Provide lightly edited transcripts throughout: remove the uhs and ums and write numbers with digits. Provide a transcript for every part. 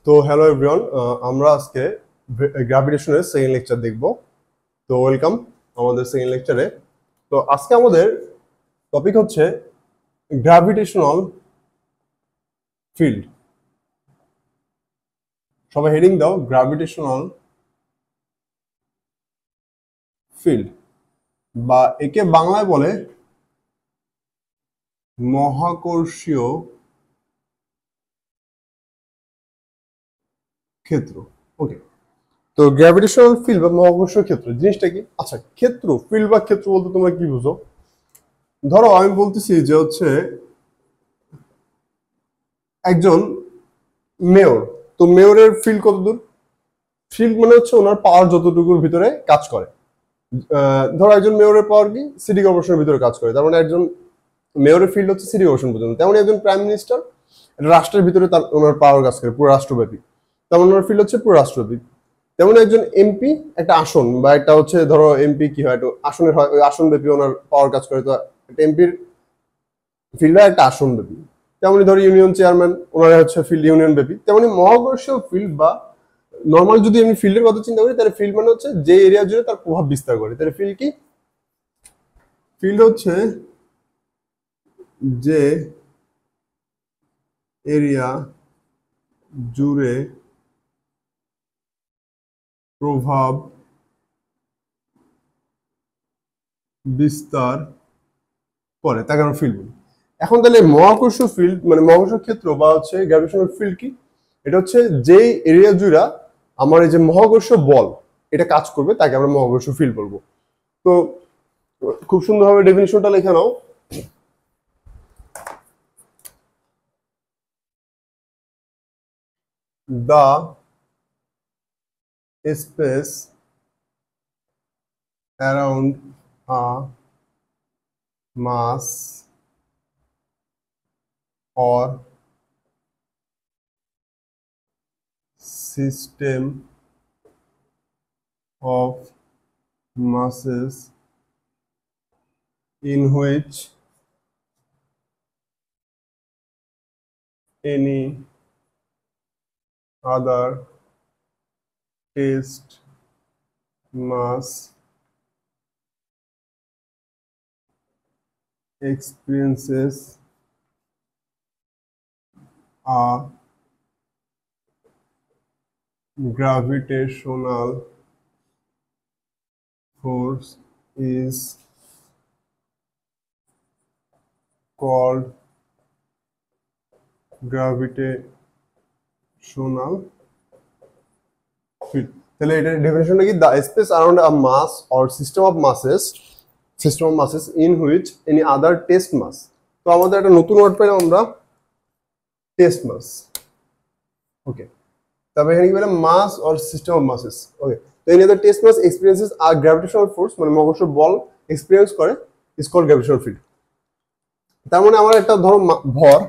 তো hello everyone, আমরা আজকে গ্র্যাভিটেশনের সেকেন্ড লেকচার দেখব। তো ওয়েলকাম আমাদের সেকেন্ড লেকচারে। তো আজকে আমাদের টপিক হচ্ছে গ্র্যাভিটেশনাল ফিল্ড। সবাই হেডিং দাও, গ্র্যাভিটেশনাল ফিল্ড, বা একে বাংলায় বলে মহাকর্ষীয় ক্ষেত্র। ওকে, তো গ্র্যাভিটেশনাল ফিল্ড বা মহাকর্ষীয় ক্ষেত্র জিনিসটা কি? আচ্ছা, ক্ষেত্র, ফিল্ড বা ক্ষেত্র বলতে তোমরা কি বুঝো? ধরো আমি বলতেছি যে হচ্ছে একজন মেয়র, তো মেয়রের ফিল্ড কত দূর? ফিল্ড মানে হচ্ছে ওনার পাওয়ার যতটুকুর ভিতরে কাজ করে। ধরো একজন মেয়রের পাওয়ার কি সিটি কর্পোরেশনের ভিতরে কাজ করে, তার মানে একজন মেয়রের ফিল্ড হচ্ছে সিটি কর্পোরেশন পর্যন্ত। তেমন একজন প্রাইম মিনিস্টার রাষ্ট্রের ভিতরে তার ওনার পাওয়ার কাজ করে পুরো রাষ্ট্রব্যাপী, তেমন ওনার ফিল্ড হচ্ছে পুরো রাষ্ট্রব্যাপী। তেমন একজন এমপি একটা আসন বা একটা হচ্ছে ধরো এমপি কি হয় একটু আসনের হয়, ওই আসন ব্যাপী ওনার পাওয়ার কাজ করে। তো একটা এমপির ফিল্ড হয় একটা আসন ব্যাপী। তেমনি ধরো ইউনিয়ন চেয়ারম্যান, ওনারা হচ্ছে ফিল্ড ইউনিয়ন ব্যাপী। তেমনি মহাকর্ষীয় ফিল্ড বা নর্মাল যদি আমি ফিল্ডের কথা চিন্তা করি, তাহলে ফিল্ড মানে হচ্ছে যে এরিয়া জুড়ে তার প্রভাব বিস্তার করে। তাহলে ফিল্ড কি? ফিল্ড হচ্ছে যে এরিয়া জুড়ে প্রভাব বিস্তার করে তাকে আমরা ফিল্ড বলি। এখন তাহলে মহাকর্ষীয় ফিল্ড মানে মহাকর্ষীয় ক্ষেত্র বা হচ্ছে গ্র্যাভিটেশনাল ফিল্ড কি? এটা হচ্ছে যেই এরিয়া জুড়ে আমার এই যে মহাকর্ষীয় বল এটা কাজ করবে তাকে আমরা মহাকর্ষীয় ফিল্ড বলবো। তো খুব সুন্দরভাবে ডেফিনিশনটা লিখে নাও। The space around a mass or system of masses in which any other test mass experiences a gravitational force is called gravitational field. তাহলে এটার ডেফিনিশনটা কি? The space around a mass or system of masses in which any other test mass. তো আমাদের একটা নতুন word পেলাম আমরা, টেস্ট মাস। ওকে, তারপরে এখানে কি পেলাম? মাস অর সিস্টেম অফ মাসেস। ওকে, তো any other test mass experiences are gravitational force মানে মহাকর্ষীয় বল এক্সপেরিয়েন্স করে ইজ কল্ড গ্র্যাভিটেশনাল ফিল্ড। তার মানে আমার একটা ধরো ভর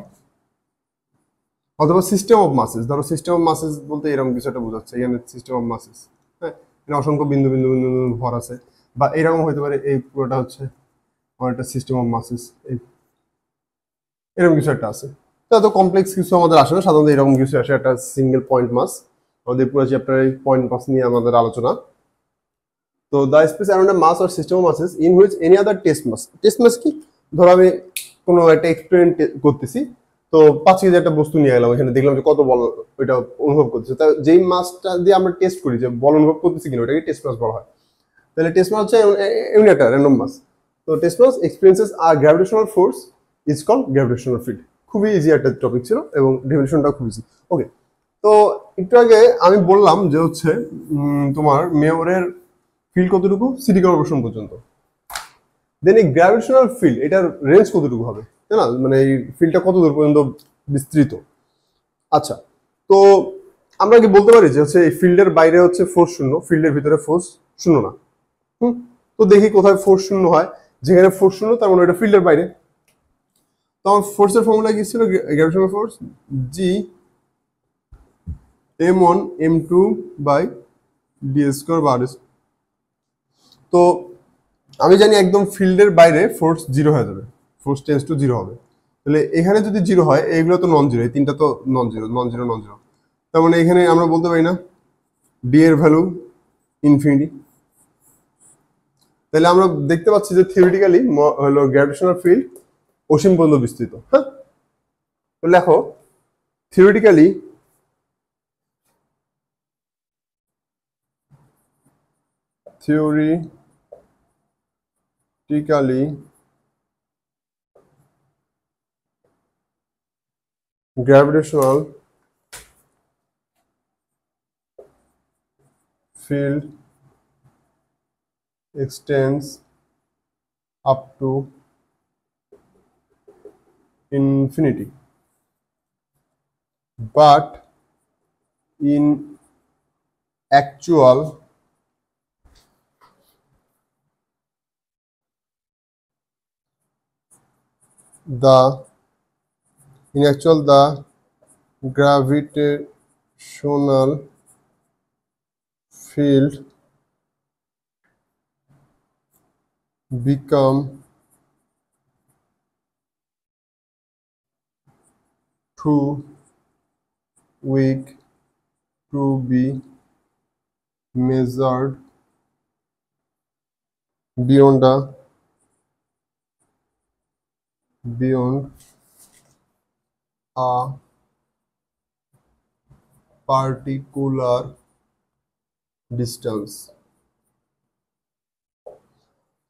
অথবা সিস্টেম অফ মাসেস, ধরো সিস্টেম অফ মাসেস বলতে এরকম কিছু একটা বোঝাচ্ছে। এখানে সিস্টেম অফ মাসেস, হ্যাঁ, এখানে অসংখ্য বিন্দু বিন্দু বিন্দু বিন্দু ভর আছে, বা এরকম হতে পারে এই পুরোটা হচ্ছে আমার একটা সিস্টেম অফ মাসেস, এরকম কিছু একটা আছে। তো এত কমপ্লেক্স কিছু আমাদের আসে না, সাধারণত এরকম কিছু আসে, একটা সিঙ্গেল পয়েন্ট মাস। আমাদের পুরো চ্যাপ্টারে পয়েন্ট মাস নিয়ে আমাদের আলোচনা। তো the space around a mass or system of masses in which any other test mass কি? ধরো আমি কোনো একটা এক্সপেরিমেন্ট করতেছি, তো 5 কেজি একটা বস্তু নিয়ে গেলাম, এখানে দেখলাম যে কত বল ওইটা অনুভব করতেছে। তা যেই মাসটা দিয়ে আমরা টেস্ট করি যে বল অনুভব করতেছি কিনা, ওটাকে টেস্ট মাস বলা হয়। তাহলে টেস্ট মাস হচ্ছে এমনি একটা র্যান্ডম মাস। তো test mass experiences are gravitational force is called gravitational field. খুবই ইজি একটা টপিক ছিল এবং ডেফিনিশনটাও খুব ইজি। ওকে, তো একটু আগে আমি বললাম যে হচ্ছে তোমার মেয়রের ফিল্ড কতটুকু? সিটি কর্পোরেশন পর্যন্ত। দেন এই গ্র্যাভিটেশনাল ফিল্ড এটার রেঞ্জ কতটুকু হবে, তাই না? মানে এই ফিল্ডটা কত দূর পর্যন্ত বিস্তৃত। আচ্ছা, তো আমরা কি বলতে পারি যে হচ্ছে এই ফিল্ডের বাইরে হচ্ছে ফোর্স শূন্য, ফিল্ডের ভিতরে ফোর্স শূন্য না? তো দেখি কোথায় ফোর্স শূন্য হয়। যেখানে ফোর্স শূন্য তার মানে এটা ফিল্ডের বাইরে। তো আমার ফোর্সের ফর্মুলা কি ছিল? Gravitational force G m1 m2 by d square বা আর। তো আমি জানি একদম ফিল্ডের বাইরে ফোর্স জিরো হয়ে যাবে, ফোর্স টেন্স টু জিরো হবে। তাহলে এখানে যদি জিরো হয়, এগুলো তো নন জিরো, এই তিনটা তো non zero, non zero, non zero. তার মানে এখানে আমরা বলতে পারি না ডি এর ভ্যালু ইনফিনিটি। তাহলে আমরা দেখতে পাচ্ছি যে থিওরিটিক্যালি হলো গ্র্যাভিটেশনাল ফিল্ড অসীম পর্যন্ত বিস্তৃত। হ্যাঁ, তো লেখো theoretically gravitational field extends up to infinity, but in actual the gravitational field become too weak to be measured beyond a particular distance.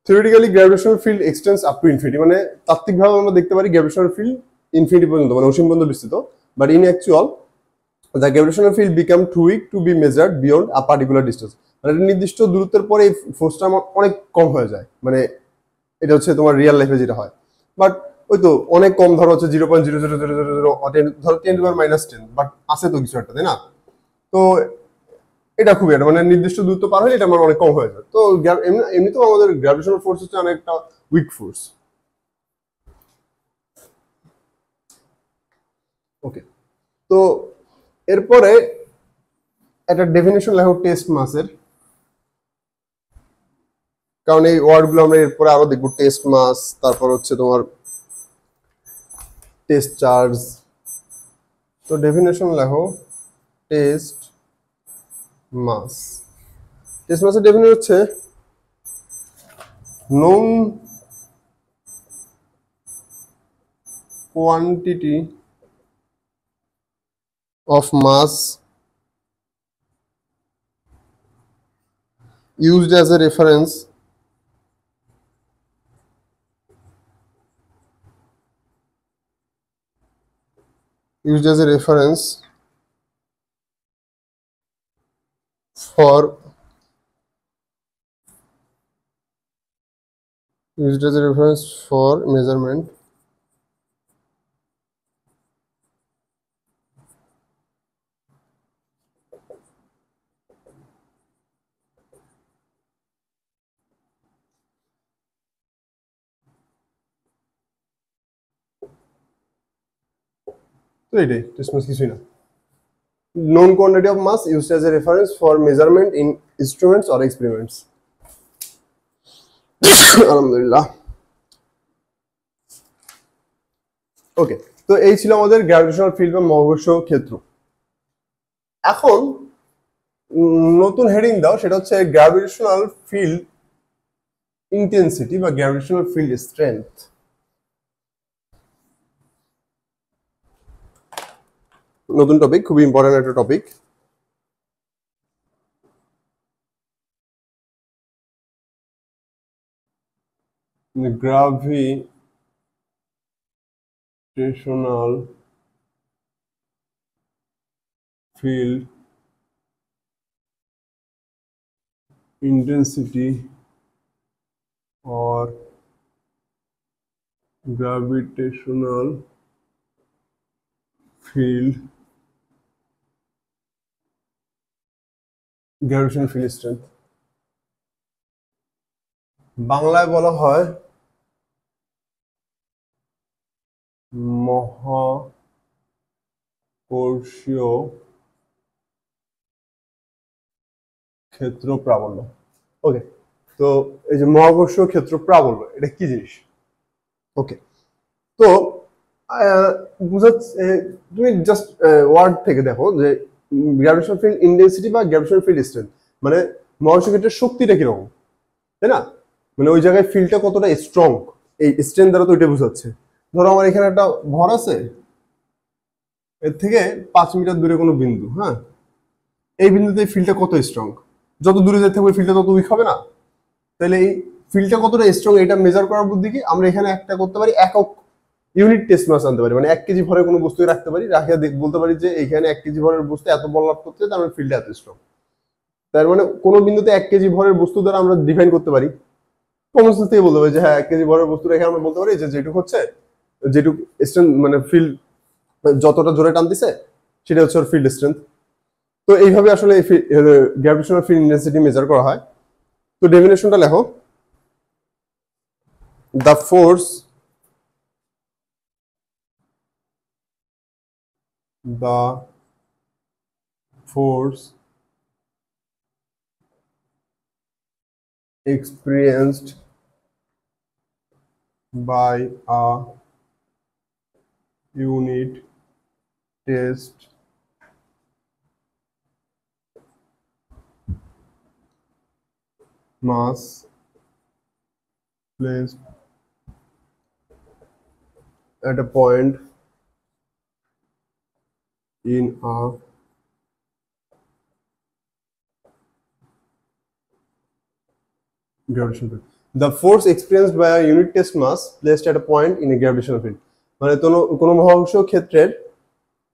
Theoretically gravitational field extends up to infinity, মানে তাত্ত্বিকভাবে আমরা দেখতে পারি গ্র্যাভিটেশনাল ফিল্ড ইনফিনিটি পর্যন্ত মানে অসীম পর্যন্ত বিস্তৃত, but in actual the gravitational field become too weak to be measured beyond a particular distance, মানে একটা নির্দিষ্ট দূরত্বের পরে এই ফোর্সটা অনেক কম হয়ে যায়, মানে এটা হচ্ছে তোমার রিয়েল লাইফে যেটা হয়। বাট ওই তো অনেক কম, ধরো হচ্ছে 0.00000 ধরো 10⁻⁻10, বাট আছে তো কিছু একটা, তাই না? তো এটা খুবই একটা মানে নির্দিষ্ট দূরত্ব পার হলে এটা আমার অনেক কম হয়ে যায়। তো এমনিতেও আমাদের গ্র্যাভিটেশনাল ফোর্স হচ্ছে অনেকটা উইক ফোর্স। ওকে, তো এরপরে একটা ডেফিনেশন লেখো টেস্ট মাসের, কারণ এই ওয়ার্ডগুলো আমরা এরপরে আরো দেখবো। টেস্ট মাস, তারপর হচ্ছে তোমার টেস্ট চার্জ। তো ডেফিনেশন লেখো টেস্ট মাস। টেস্ট মাসের ডেফিনেশন হচ্ছে known quantity of mass used as a reference for measurement তো এটাই টেস্ট মাস, কিছুই না। known quantity of mass used as a reference for measurement in instruments or experiments. আলহামদুলিল্লাহ। ওকে, তো এই ছিল আমাদের গ্র্যাভিটেশনাল ফিল্ড বা মহাকর্ষ ক্ষেত্র। এখন নতুন হেডিং দাও, সেটা হচ্ছে গ্র্যাভিটেশনাল ফিল্ড ইন্টেন্সিটি বা গ্র্যাভিটেশনাল ফিল্ড স্ট্রেংথ। নতুন টপিক, খুবই ইম্পর্টেন্ট একটা topic. Gravitational field intensity or gravitational field strength বাংলায় বলা হয় মহাকর্ষীয় ক্ষেত্র প্রাবল্য। ওকে, তো এই যে মহাকর্ষীয় ক্ষেত্র প্রাবল্য এটা কি জিনিস? ওকে, তো বুঝাচ্ছে, তুমি জাস্ট ওয়ার্ড থেকে দেখো যে গ্র্যাভিটেশনাল ফিল্ড ইনটেন্সিটি বা গ্র্যাভিটেশনাল ফিল্ড স্ট্রেংথ, মানে মহাকর্ষীয় ক্ষেত্রের শক্তিটা কিরকম, তাই না? মানে ওই জায়গায় ফিল্ডটা কতটা স্ট্রং, এই স্ট্রেংথ দ্বারা তো ওইটা বোঝাচ্ছে। ধরো আমার এখানে একটা ভর আছে, এর থেকে 5 মিটার দূরে কোনো বিন্দু, হ্যাঁ, এই বিন্দুতে ফিল্ডটা কত স্ট্রং, যত দূরে যেতে থাকবে ফিল্ডটা তত উইক হবে না? তাহলে এই ফিল্ডটা কতটা স্ট্রং এটা মেজার করার বুদ্ধি কি, আমরা এখানে একটা করতে পারি, একক ইউনিট টেস্ট মাস আনতে পারি, মানে 1 কেজি ভরের কোনো বস্তু রাখতে পারি, রাখিয়া বলতে পারি যে এখানে 1 কেজি ভরের বস্তু এত বল লাভ করতে, তার মানে ফিল্ডটা এত স্ট্রং। তার মানে কোনো বিন্দুতে 1 কেজি ভরের বস্তু দ্বারা আমরা ডিফাইন করতে পারি, কমন সেন্স থেকে বলতে পারি যে হ্যাঁ 1 কেজি ভরের বস্তু রেখে আমরা বলতে পারি যে যেটুকু হচ্ছে, যেটুকু স্ট্রেংথ মানে ফিল্ড যতটা জোরে টানতেছে সেটা হচ্ছে ওর ফিল্ড স্ট্রেংথ। তো এইভাবে আসলে গ্র্যাভিটেশনাল ফিল্ড ইন্টেন্সিটি মেজার করা হয়। তো ডেফিনেশনটা লেখো, the force experienced by a unit test mass placed at a point in a gravitational field. The force experienced by a unit test mass placed at a point in a gravitational field. মানে কোনো মহাকর্ষীয় ক্ষেত্রের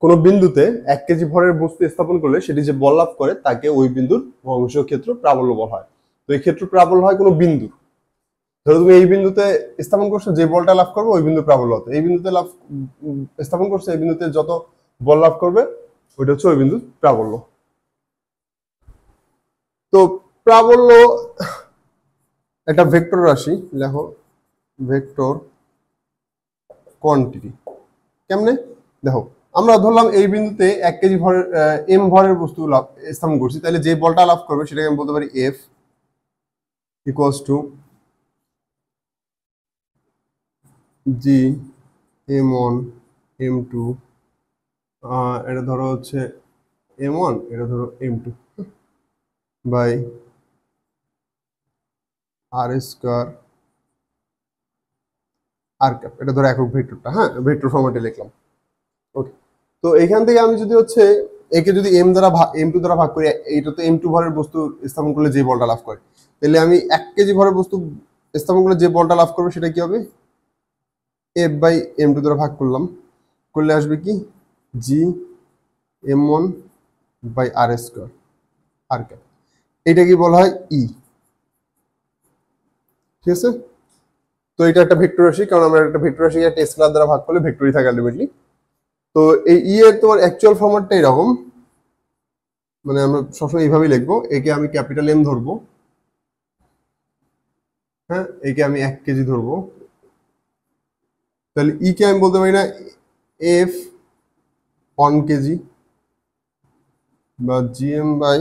কোনো বিন্দুতে 1 KG ভরের বস্তু স্থাপন করলে সেটি যে বল লাভ করে তাকে ওই বিন্দুর মহাকর্ষীয় ক্ষেত্র প্রাবল্য বলা হয়। তো এই ক্ষেত্র প্রাবল্য হয় কোনো বিন্দু, ধরো তুমি এই বিন্দুতে স্থাপন করছো, যে বলটা লাভ করবে ওই বিন্দু প্রাবল্য হতো, এই বিন্দুতে স্থাপন করছো, এই বিন্দুতে যত বল লাভ করবে ওইটা হচ্ছে ওই বিন্দু প্রাবল্য। তো প্রাবল্য একটা ভেক্টর রাশি, লেখো ভেক্টর কোয়ান্টিটি। কেমনে দেখো, আমরা ধরলাম এই বিন্দুতে 1 কেজি ভরের এম ভরের বস্তু স্থাপন করছি, তাহলে যে বলটা লাভ করবে সেটাকে আমি বলতে পারি F equals to G m1 m2, এটা ধরো হচ্ছে m1, এটা ধরো m2 by R square r cap, এটা ধরো একক ভেক্টরটা, হ্যাঁ ভেক্টর ফরম্যাটে লিখলাম। ওকে, তো এখান থেকে আমি যদি হচ্ছে একে যদি m2 দ্বারা ভাগ করি, এইটা তো m2 ভরের বস্তু স্থাপন করলে যে বলটা লাভ করে, তাহলে আমি 1 কেজি ভরের বস্তু স্থাপন করলে যে বলটা লাভ করবে সেটা কি হবে, f বাই m2 দ্বারা ভাগ করলাম, করলে আসবে কি G m1 by R square r cap. এটা কি বলা হয় ই, ঠিক আছে? তো এটা একটা ভেক্টর রাশি, কারণ আমরা একটা ভেক্টর রাশি একটা স্কেলার দ্বারা ভাগ করলে ভেক্টরই থাকে আলটিমেটলি। তো এই ই এর তোমার অ্যাকচুয়াল ফরম্যাটটা এরকম, মানে আমরা সবসময় এইভাবেই লিখবো, একে আমি ক্যাপিটাল এম ধরবো, হ্যাঁ একে আমি 1 কেজি ধরবো, তাহলে ই কে আমি বলতে পারি না এফ 1 কেজি বা GM by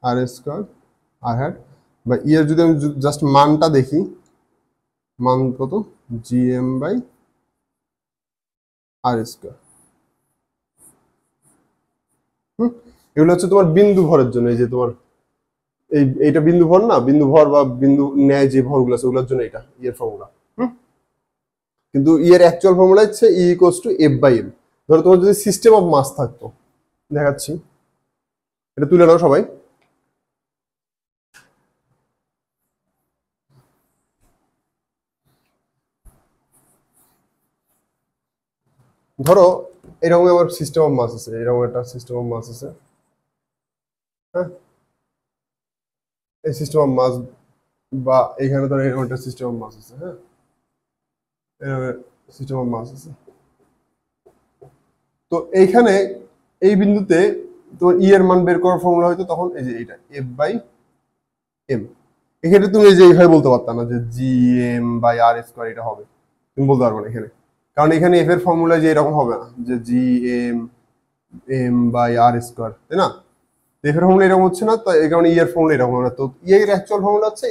R square r hat, বা ই এর যদি আমি জাস্ট মানটা দেখি, মান কত, জিএম বাই আর স্কয়ার। এগুলো হচ্ছে তোমার বিন্দু ভরের জন্য, এই যে তোমার এইটা বিন্দু ভর না, বিন্দু ভর বা বিন্দু ন্যায় যে ভরগুলো আছে ওগুলোর জন্য এটা ইয়ের ফর্মুলা। কিন্তু এর অ্যাকচুয়াল ফর্মুলা হচ্ছে E equals to F by M. ধরো তোমার যদি সিস্টেম অফ মাস থাকতো, দেখাচ্ছি, এটা তুলে নাও সবাই। ধরো এরকম আমার সিস্টেম অফ মাস আছে, এরকম একটা সিস্টেম অফ মাস আছে, হ্যাঁ এই সিস্টেম অফ মাস, বা এখানে ধরো এরকম একটা সিস্টেম অফ মাস আছে, হ্যাঁ সিস্টেম অফ মাস আছে। তো এইখানে এই বিন্দুতে তোমার ই এর মান বের করার ফর্মুলা হয়তো তখন এই যে এটা এফ বাই এম। এখানে তুমি এই যে এইভাবে বলতে পারতাম না যে G M by R square এটা হবে, তুমি বলতে পারবে না এখানে, কারণ এখানে এফ এর ফর্মুলা যে এরকম হবে না যে G M M by R square, তাই না? এফ এর ফর্মুলা এরকম হচ্ছে না, তো এই কারণে ই এর ফর্মুলা এরকম হবে না। তো ই এর অ্যাকচুয়াল ফর্মুলা হচ্ছে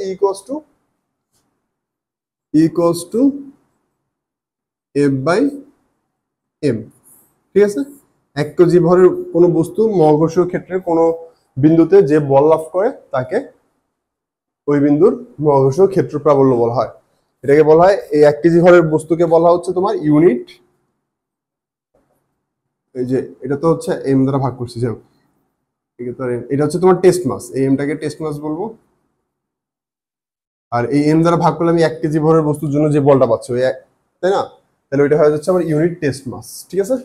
equals to F by M, ঠিক আছে? 1 কেজি ভরের কোনো বস্তু মহাকর্ষীয় ক্ষেত্রের কোনো বিন্দুতে যে বল লাভ করে তাকে ওই বিন্দুর মহাকর্ষীয় ক্ষেত্র প্রাবল্য বলা হয়। এটাকে বলা হয়, এই 1 কেজি ভরের বস্তুকে বলা হচ্ছে তোমার ইউনিট, এই যে এটা তো হচ্ছে এম দ্বারা ভাগ করছি, যাও এটা হচ্ছে তোমার টেস্ট মাস, এই এমটাকে টেস্ট মাস বলবো। আর এই এম দ্বারা ভাগ করলে আমি 1 কেজি ভরের বস্তুর জন্য যে বলটা পাচ্ছি ওই তাই না, তাহলে ওইটা হয়ে যাচ্ছে আমার ইউনিট টেস্ট মাস। ঠিক আছে,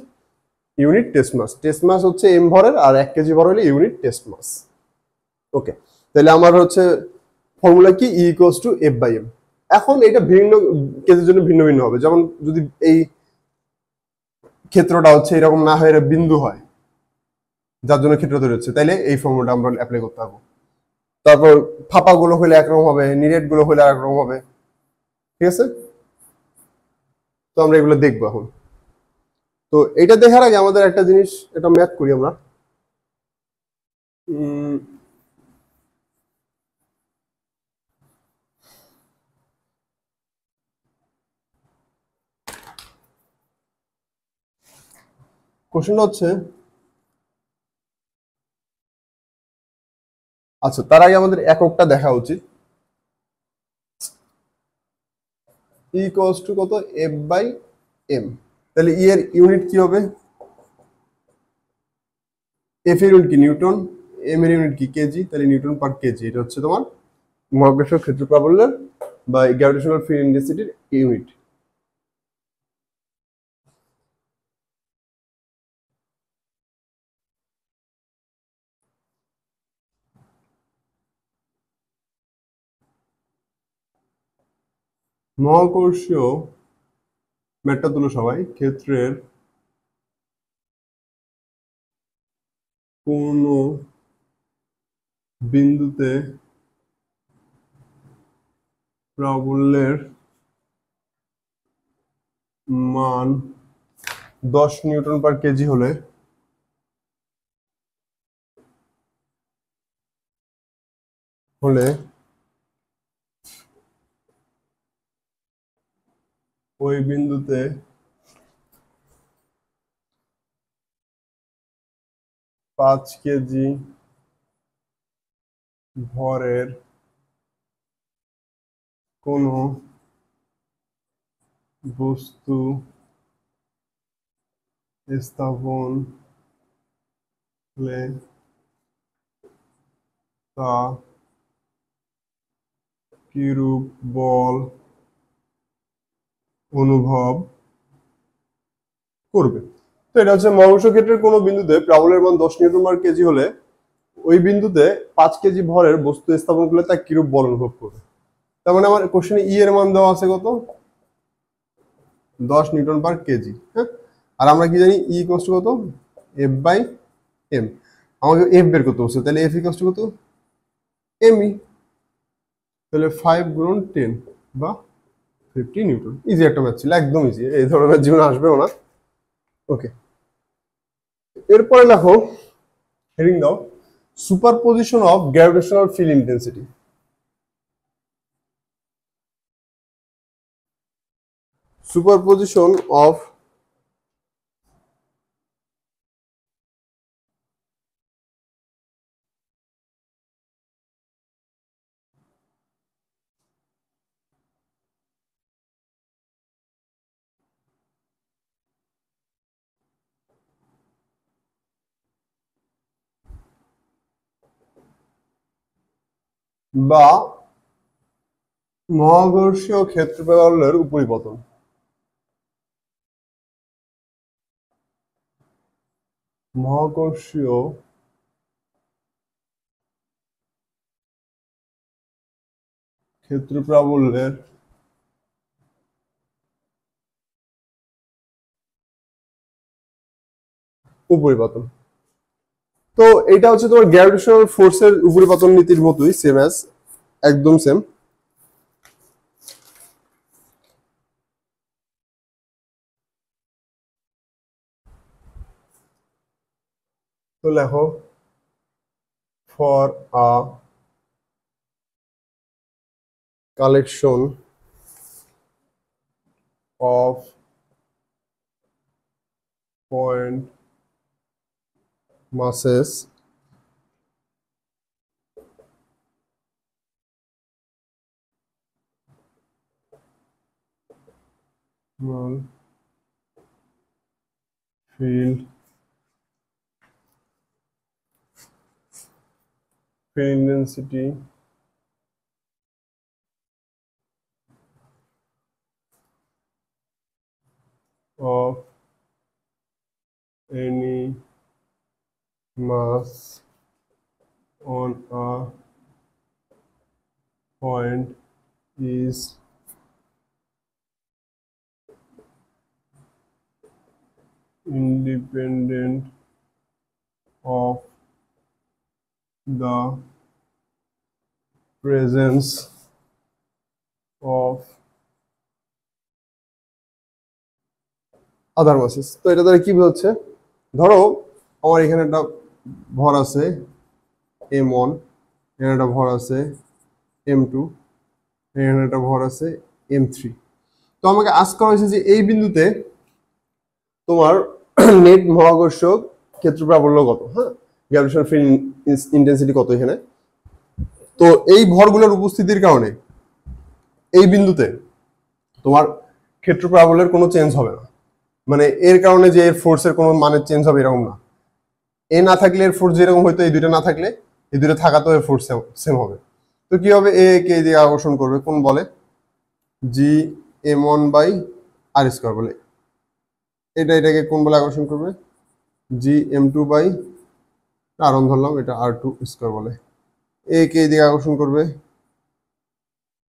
ইউনিট টেস্ট মাস, টেস্ট মাস হচ্ছে এম ভরের, আর 1 কেজি ভর হলে ইউনিট টেস্ট মাস। ওকে, তাহলে আমার হচ্ছে ফর্মুলা কি, E equals to F by M. এখন এটা ভিন্ন কেসের জন্য ভিন্ন ভিন্ন হবে, যেমন যদি এই ক্ষেত্রটা হচ্ছে এরকম না হয়, বিন্দু হয় যার জন্য ক্ষেত্র তৈরি হচ্ছে, তাইলে এই ফর্মুলাটা আমরা অ্যাপ্লাই করতে পারবো। তারপর ফাঁপা গুলো হলে একরকম হবে, নিরেট গুলো হলে একরকম হবে। ঠিক আছে, তো আমরা এগুলো দেখবো এখন। তো এটা দেখার আগে আমাদের একটা জিনিস, এটা ম্যাথ করি আমরা। কোশ্চেনটা হচ্ছে, আচ্ছা তার আগে আমাদের এককটা দেখা উচিত। ই ইকুয়ালস টু কত, এফ বাই এম। তাহলে ই এর ইউনিট কি হবে, এফ এর ইউনিট কি নিউটন, এম এর ইউনিট কি কেজি, তাহলে নিউটন পার কেজি। এটা হচ্ছে তোমার মহাকর্ষীয় ক্ষেত্র প্রাবল্যের বা গ্র্যাভিটেশনাল ফিল্ড ইন্টেন্সিটির ইউনিট। মহাকর্ষীয় ম্যাটটা তুলো সবাই, ক্ষেত্রের কোন বিন্দুতে প্রাবল্যের মান 10 নিউটন পার কেজি হলে ওই বিন্দুতে 5 কেজি ভরের কোনো বস্তু স্থাপন হলে তা কিরূপ বল অনুভব করবে। তো এটা হচ্ছে মহাকর্ষীয় ক্ষেত্রের কোনো বিন্দুতে প্রাবল্যের মান 10 নিউটন পার কেজি হলে ওই বিন্দুতে 5 কেজি ভরের বস্তু স্থাপন করলে তা কিরূপ বল অনুভব করবে। তার মানে আমার কোশ্চেনে ই এর মান দেওয়া আছে কত, 10 নিউটন পার কেজি। হ্যাঁ, আর আমরা কি জানি, ই ইকুয়ালস টু কত, এফ বাই এম। আমাকে এফ বের করতে বলছে, তাহলে এফ ইকুয়ালস টু কত, এম ই। তাহলে 5 গুণন 10 বা 50 নিউটন। ইজি একটা ম্যাথ ছিল, একদম ইজি, এই ধরনের জীবনে আসবেও না। ওকে, এরপরে দেখো, হেডিং দাও, superposition of gravitational field intensity. Superposition of বা মহাকর্ষীয় ক্ষেত্র প্রাবল্যের উপরিপতন। মহাকর্ষীয় ক্ষেত্র প্রাবল্যের উপরিপতন। তো এটা হচ্ছে তোমার গ্র্যাভিটেশনাল ফোর্সের উপরিপতন নীতির মতোই, সেম অ্যাজ, একদম সেম। তো লেখো, for a collection of point masses field field intensity of any mass on a point is independent of the presence of other masses। তো এটা দ্বারা কি বোঝাচ্ছে, ধরো আমার এখানে একটা ভর আছে m1, এখানে একটা ভর আছে m2, এখানে একটা ভর আছে m3। তো আমাকে আস্ক করা হয়েছে যে এই বিন্দুতে তোমার নেট মহাকর্ষক ক্ষেত্র প্রাবল্য কত, হ্যাঁ, গ্র্যাভিটেশনাল ফিল্ড ইন্টেন্সিটি কত এখানে। তো এই ভরগুলোর উপস্থিতির কারণে এই বিন্দুতে তোমার ক্ষেত্র প্রাবল্যের কোনো চেঞ্জ হবে না, মানে এর কারণে যে এর ফোর্সের কোনো মানের চেঞ্জ হবে এরকম না। এ না থাকলে এর ফোর্স যেরকম হয়তো এই দুইটা না থাকলে এই দুইটা থাকাতেও এর ফোর্স সেম হবে। তো কি হবে, এ কে দিয়ে আকর্ষণ করবে কোন বলে, জি m1 বাই আর স্কয়ার বলে, এটাকে কোন বলে আকর্ষণ করবে, জি m2 বাই আর1 ধরলাম, এটা r2 স্কয়ার বলে। এ কে দিয়ে আকর্ষণ করবে,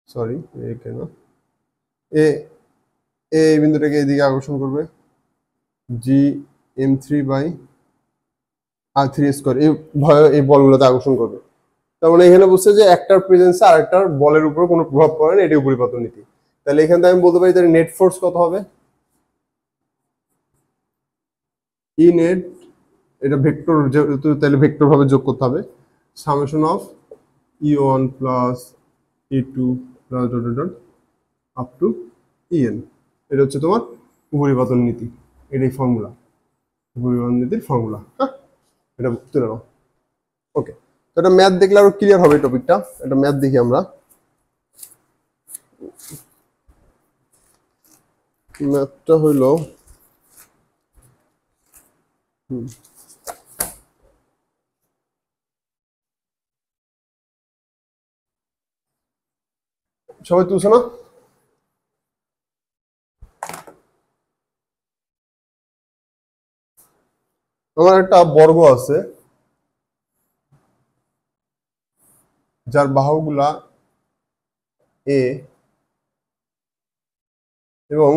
সরি এ কে না, এই বিন্দুটাকে এদিকে আকর্ষণ করবে, জি m3 বাই r3 স্কয়ার, এই বলগুলোতে আকর্ষণ করবে। তার মানে এখানে বুঝছে যে একটার প্রেজেন্সে আরেকটার বলের উপর কোনো প্রভাব পড়ে না, এটি উপরিপাতন নীতি। তাহলে এখান থেকে আমি বলতে পারি তাহলে নেট ফোর্স কত হবে, ই নেট, এটা ভেক্টর যেহেতু তাহলে ভেক্টর ভাবে যোগ করতে হবে, summation of E1 plus E2 plus dot dot up to En। এটা হচ্ছে তোমার উপরিপাতন নীতি, এটাই ফর্মুলা, উপরিপাতন নীতির ফর্মুলা। হ্যাঁ, এটা তুলে নাও। ওকে, তো এটা ম্যাথ দেখলে আরো ক্লিয়ার হবে টপিকটা। এটা ম্যাথ দেখি আমরা, ম্যাথটা হইলো সবাই তুলছে না, আমার একটা বর্গ আছে যার বাহুগুলা এ এবং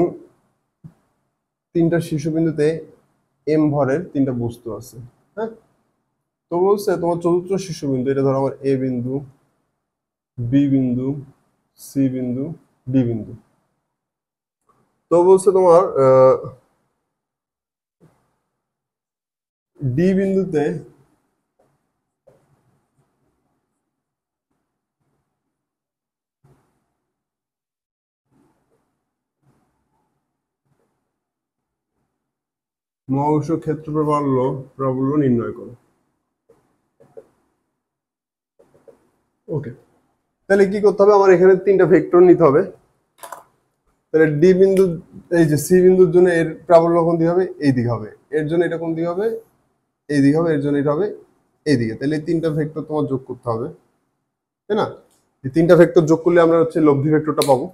তিনটা শীর্ষবিন্দুতে এম ভরের তিনটা বস্তু আছে। হ্যাঁ, তো বলছে তোমার চতুর্থ শীর্ষবিন্দু, এটা ধরো আমার এ বিন্দু, বি বিন্দু, সি বিন্দু, ডি বিন্দু। তো বলছে তোমার ডি বিন্দুতে মহাকর্ষীয় ক্ষেত্র প্রাবল্য নির্ণয় করো। ওকে, তাহলে কি করতে হবে, আমার এখানে তিনটা ভেক্টর নিতে হবে। তাহলে ডি বিন্দু, এই যে সি বিন্দুর জন্য এর প্রাবল্য কোন দিকে হবে, এই দিকে হবে, এর জন্য এটা কোন দিকে হবে, এই দিকে হবে, এর জন্য এটা হবে এইদিকে। তাহলে এই তিনটা ভেক্টর তোমার যোগ করতে হবে, তাই না? এই তিনটা ভেক্টর যোগ করলে আমরা হচ্ছে লব্ধি ভেক্টরটা পাবো।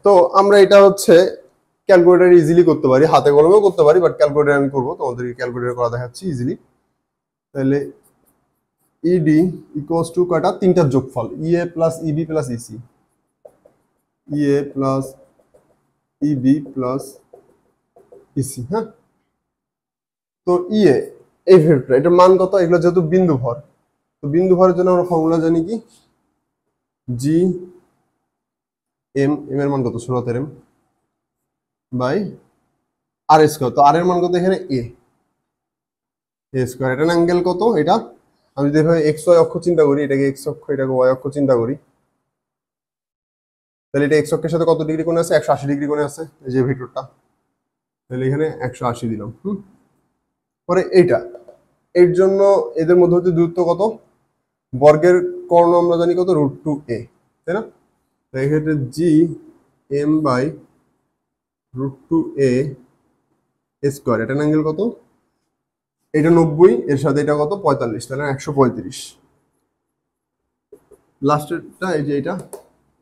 তো আমরা এটা হচ্ছে ক্যালকুলেটর ইজিলি করতে পারি, হাতে কলমেও করতে পারি, বাট ক্যালকুলেটর আমি করবো, তোমাদেরকে ক্যালকুলেটর করা দেখাচ্ছি ইজিলি। তাহলে ইডি ইকুয়ালস টু কয়টা, তিনটার যোগফল, ইএ প্লাস ইবি প্লাস ইসি, ইএ প্লাস ইবি প্লাস ইসি। হ্যাঁ, তো ইএ এই ভেক্টর, এটার মান কত, এগুলো যেহেতু বিন্দু ভর, তো বিন্দু ভরের জন্য আমরা ফর্মুলা জানি কি, জি এম, এম এর মান কত, 16 এম বাই আর স্কয়ার। তো আর এর মান কত এখানে, এ স্কয়ার। এটা অ্যাঙ্গেল কত, এটা আমি যদি এভাবে এক্স ওয়াই অক্ষ চিন্তা করি, এটাকে এক্স অক্ষ, এটাকে ওয়াই অক্ষ চিন্তা করি, তাহলে এটা এক্স অক্ষের সাথে কত ডিগ্রি কোণে আছে, 180 ডিগ্রি কোণে আছে, এই যে ভেক্টরটা। তাহলে এখানে 180 দিলাম। পরে এইটা, এর জন্য এদের মধ্যে হচ্ছে দূরত্ব কত, বর্গের কর্ণ আমরা জানি কত, √2a, তাই না? তাই এক্ষেত্রে G M by √2a square, এটার অ্যাঙ্গেল কত, এটা 90, এর সাথে এটা কত 45, তাহলে 135। লাস্টেরটা এই যে এটা,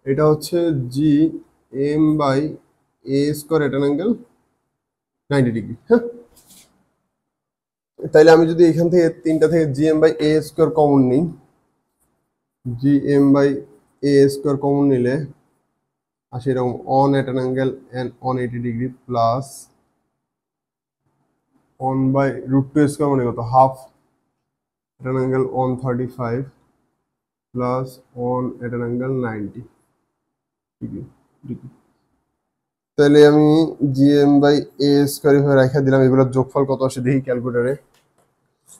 এটা হচ্ছে G M by a square, এটার অ্যাঙ্গেল 90 ডিগ্রি। হ্যাঁ, তাইলে আমি যদি এখান থেকে তিনটা থেকে G M by a square common নিই, G M by a square common নিলে আসে এরকম on at an angle and 180 degree plus 1 by √2 square মানে কত, half at an angle 135 plus 1 at an angle 90 degree. তাহলে আমি G M by a square এভাবে রেখে দিলাম, এগুলোর যোগফল কত আসে দেখি ক্যালকুলেটারে।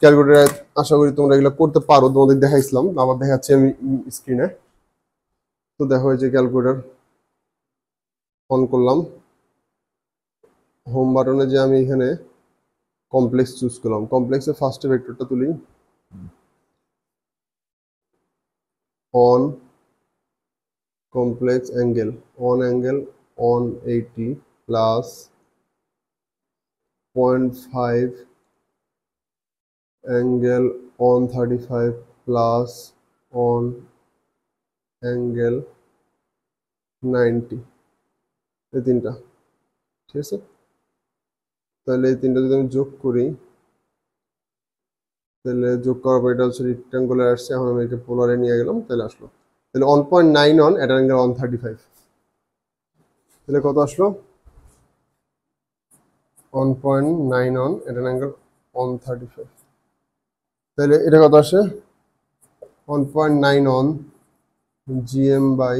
ক্যালকুলেটারে আশা করি তোমরা এগুলো করতে পারো, তোমাদের দেখাইছিলাম, আবার দেখাচ্ছি আমি স্ক্রিনে। তো দেখো এই যে ক্যালকুলেটর অন করলাম, হোম বাটনে যে আমি এখানে কমপ্লেক্স চুজ করলাম, কমপ্লেক্সের ফার্স্টে ভেক্টরটা তুলি, on complex angle, on angle 180 plus 0.5 angle 135 plus on angle 90, এই তিনটা, ঠিক আছে? তাহলে এই তিনটা যদি আমি যোগ করি, তাহলে যোগ করার পর এটা হচ্ছে রেক্ট্যাঙ্গুলার আসছে, এখন আমি এটা পোলারে নিয়ে গেলাম, তাহলে আসলো, তাহলে 1.91 এট অ্যাঙ্গেল 135, তাহলে কত আসলো, 1.91 এট অ্যাঙ্গেল 135, তাহলে এটা কত আসে, 1.91 জিএম বাই,